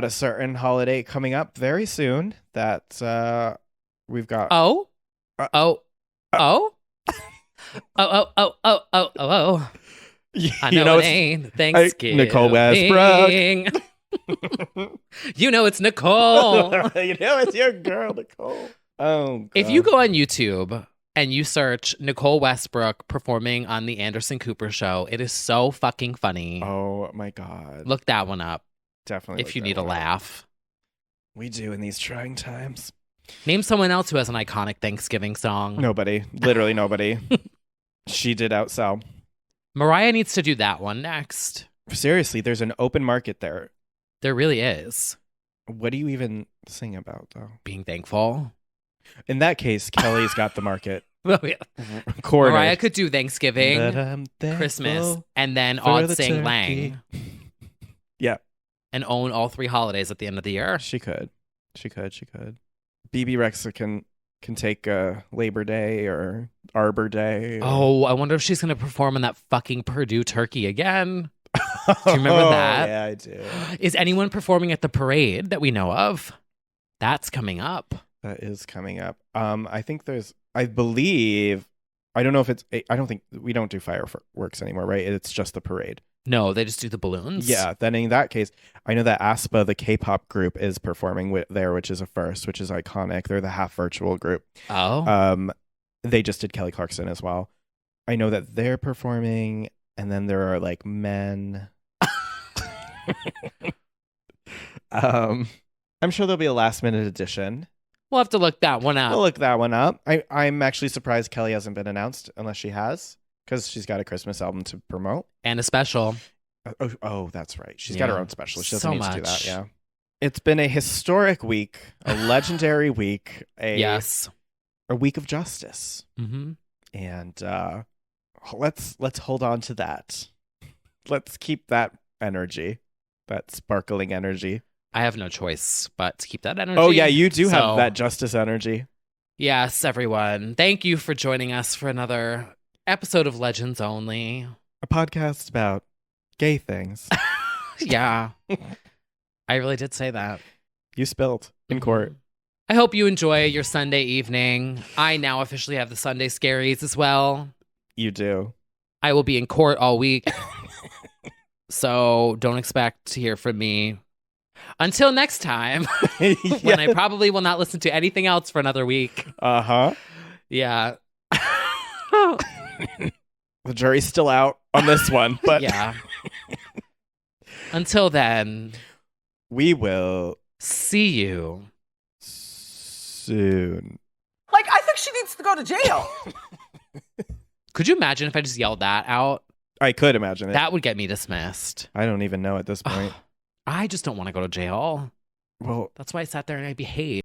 a certain holiday coming up very soon that we've got. Oh? Uh, Oh? Oh? Oh. I know it ain't Thanksgiving. Nicole Westbrook. You know it's Nicole. You know it's your girl, Nicole. Oh, God. If you go on YouTube and you search Nicole Westbrook performing on the Anderson Cooper show, it is so fucking funny. Oh my God. Look that one up Definitely. if look you that need a one up. laugh. We do in these trying times. Name someone else who has an iconic Thanksgiving song. Nobody. Literally nobody. She did outsell. Mariah needs to do that one next. Seriously, there's an open market there. There really is. What do you even sing about, though? Being thankful. In that case, Kelly's got the market Oh, yeah. cornered. Mariah could do Thanksgiving, But I'm Christmas, thankful and then for Odd the Sing turkey. Lang Yeah, and own all 3 holidays at the end of the year. she could. BB Rexa can take Labor Day or Arbor Day. Oh, I wonder if she's going to perform on that fucking Purdue turkey again. Do you remember that? Yeah, I do. Is anyone performing at the parade that we know of? That's coming up. That is coming up. I believe, I don't know if I don't think we don't do fireworks anymore, right? It's just the parade. No, they just do the balloons. Yeah, then in that case, I know that aespa, the K-pop group, is performing there, which is a first, which is iconic. They're the half virtual group. Oh. They just did Kelly Clarkson as well. I know that they're performing, and then there are like men. I'm sure there'll be a last minute addition. We'll have to look that one up. We'll look that one up. I'm actually surprised Kelly hasn't been announced, unless she has, because she's got a Christmas album to promote. And a special. Oh, that's right. She's got her own specialist. She doesn't So need to do that. much. Yeah. It's been a historic week, a legendary week, a week of justice. Mm-hmm. And let's hold on to that. Let's keep that energy, that sparkling energy. I have no choice but to keep that energy. Oh, yeah, you do have that justice energy. Yes, everyone. Thank you for joining us for another episode of Legends Only. A podcast about gay things. Yeah. I really did say that. You spilled in court. I hope you enjoy your Sunday evening. I now officially have the Sunday scaries as well. You do. I will be in court all week. So don't expect to hear from me until next time, when I probably will not listen to anything else for another week. Uh-huh. Yeah. The jury's still out on this one, but yeah. Until then, we will see you soon. Like, I think she needs to go to jail. Could you imagine if I just yelled that out? I could imagine it. That would get me dismissed. I don't even know at this point. I just don't want to go to jail. Well, that's why I sat there and I behaved.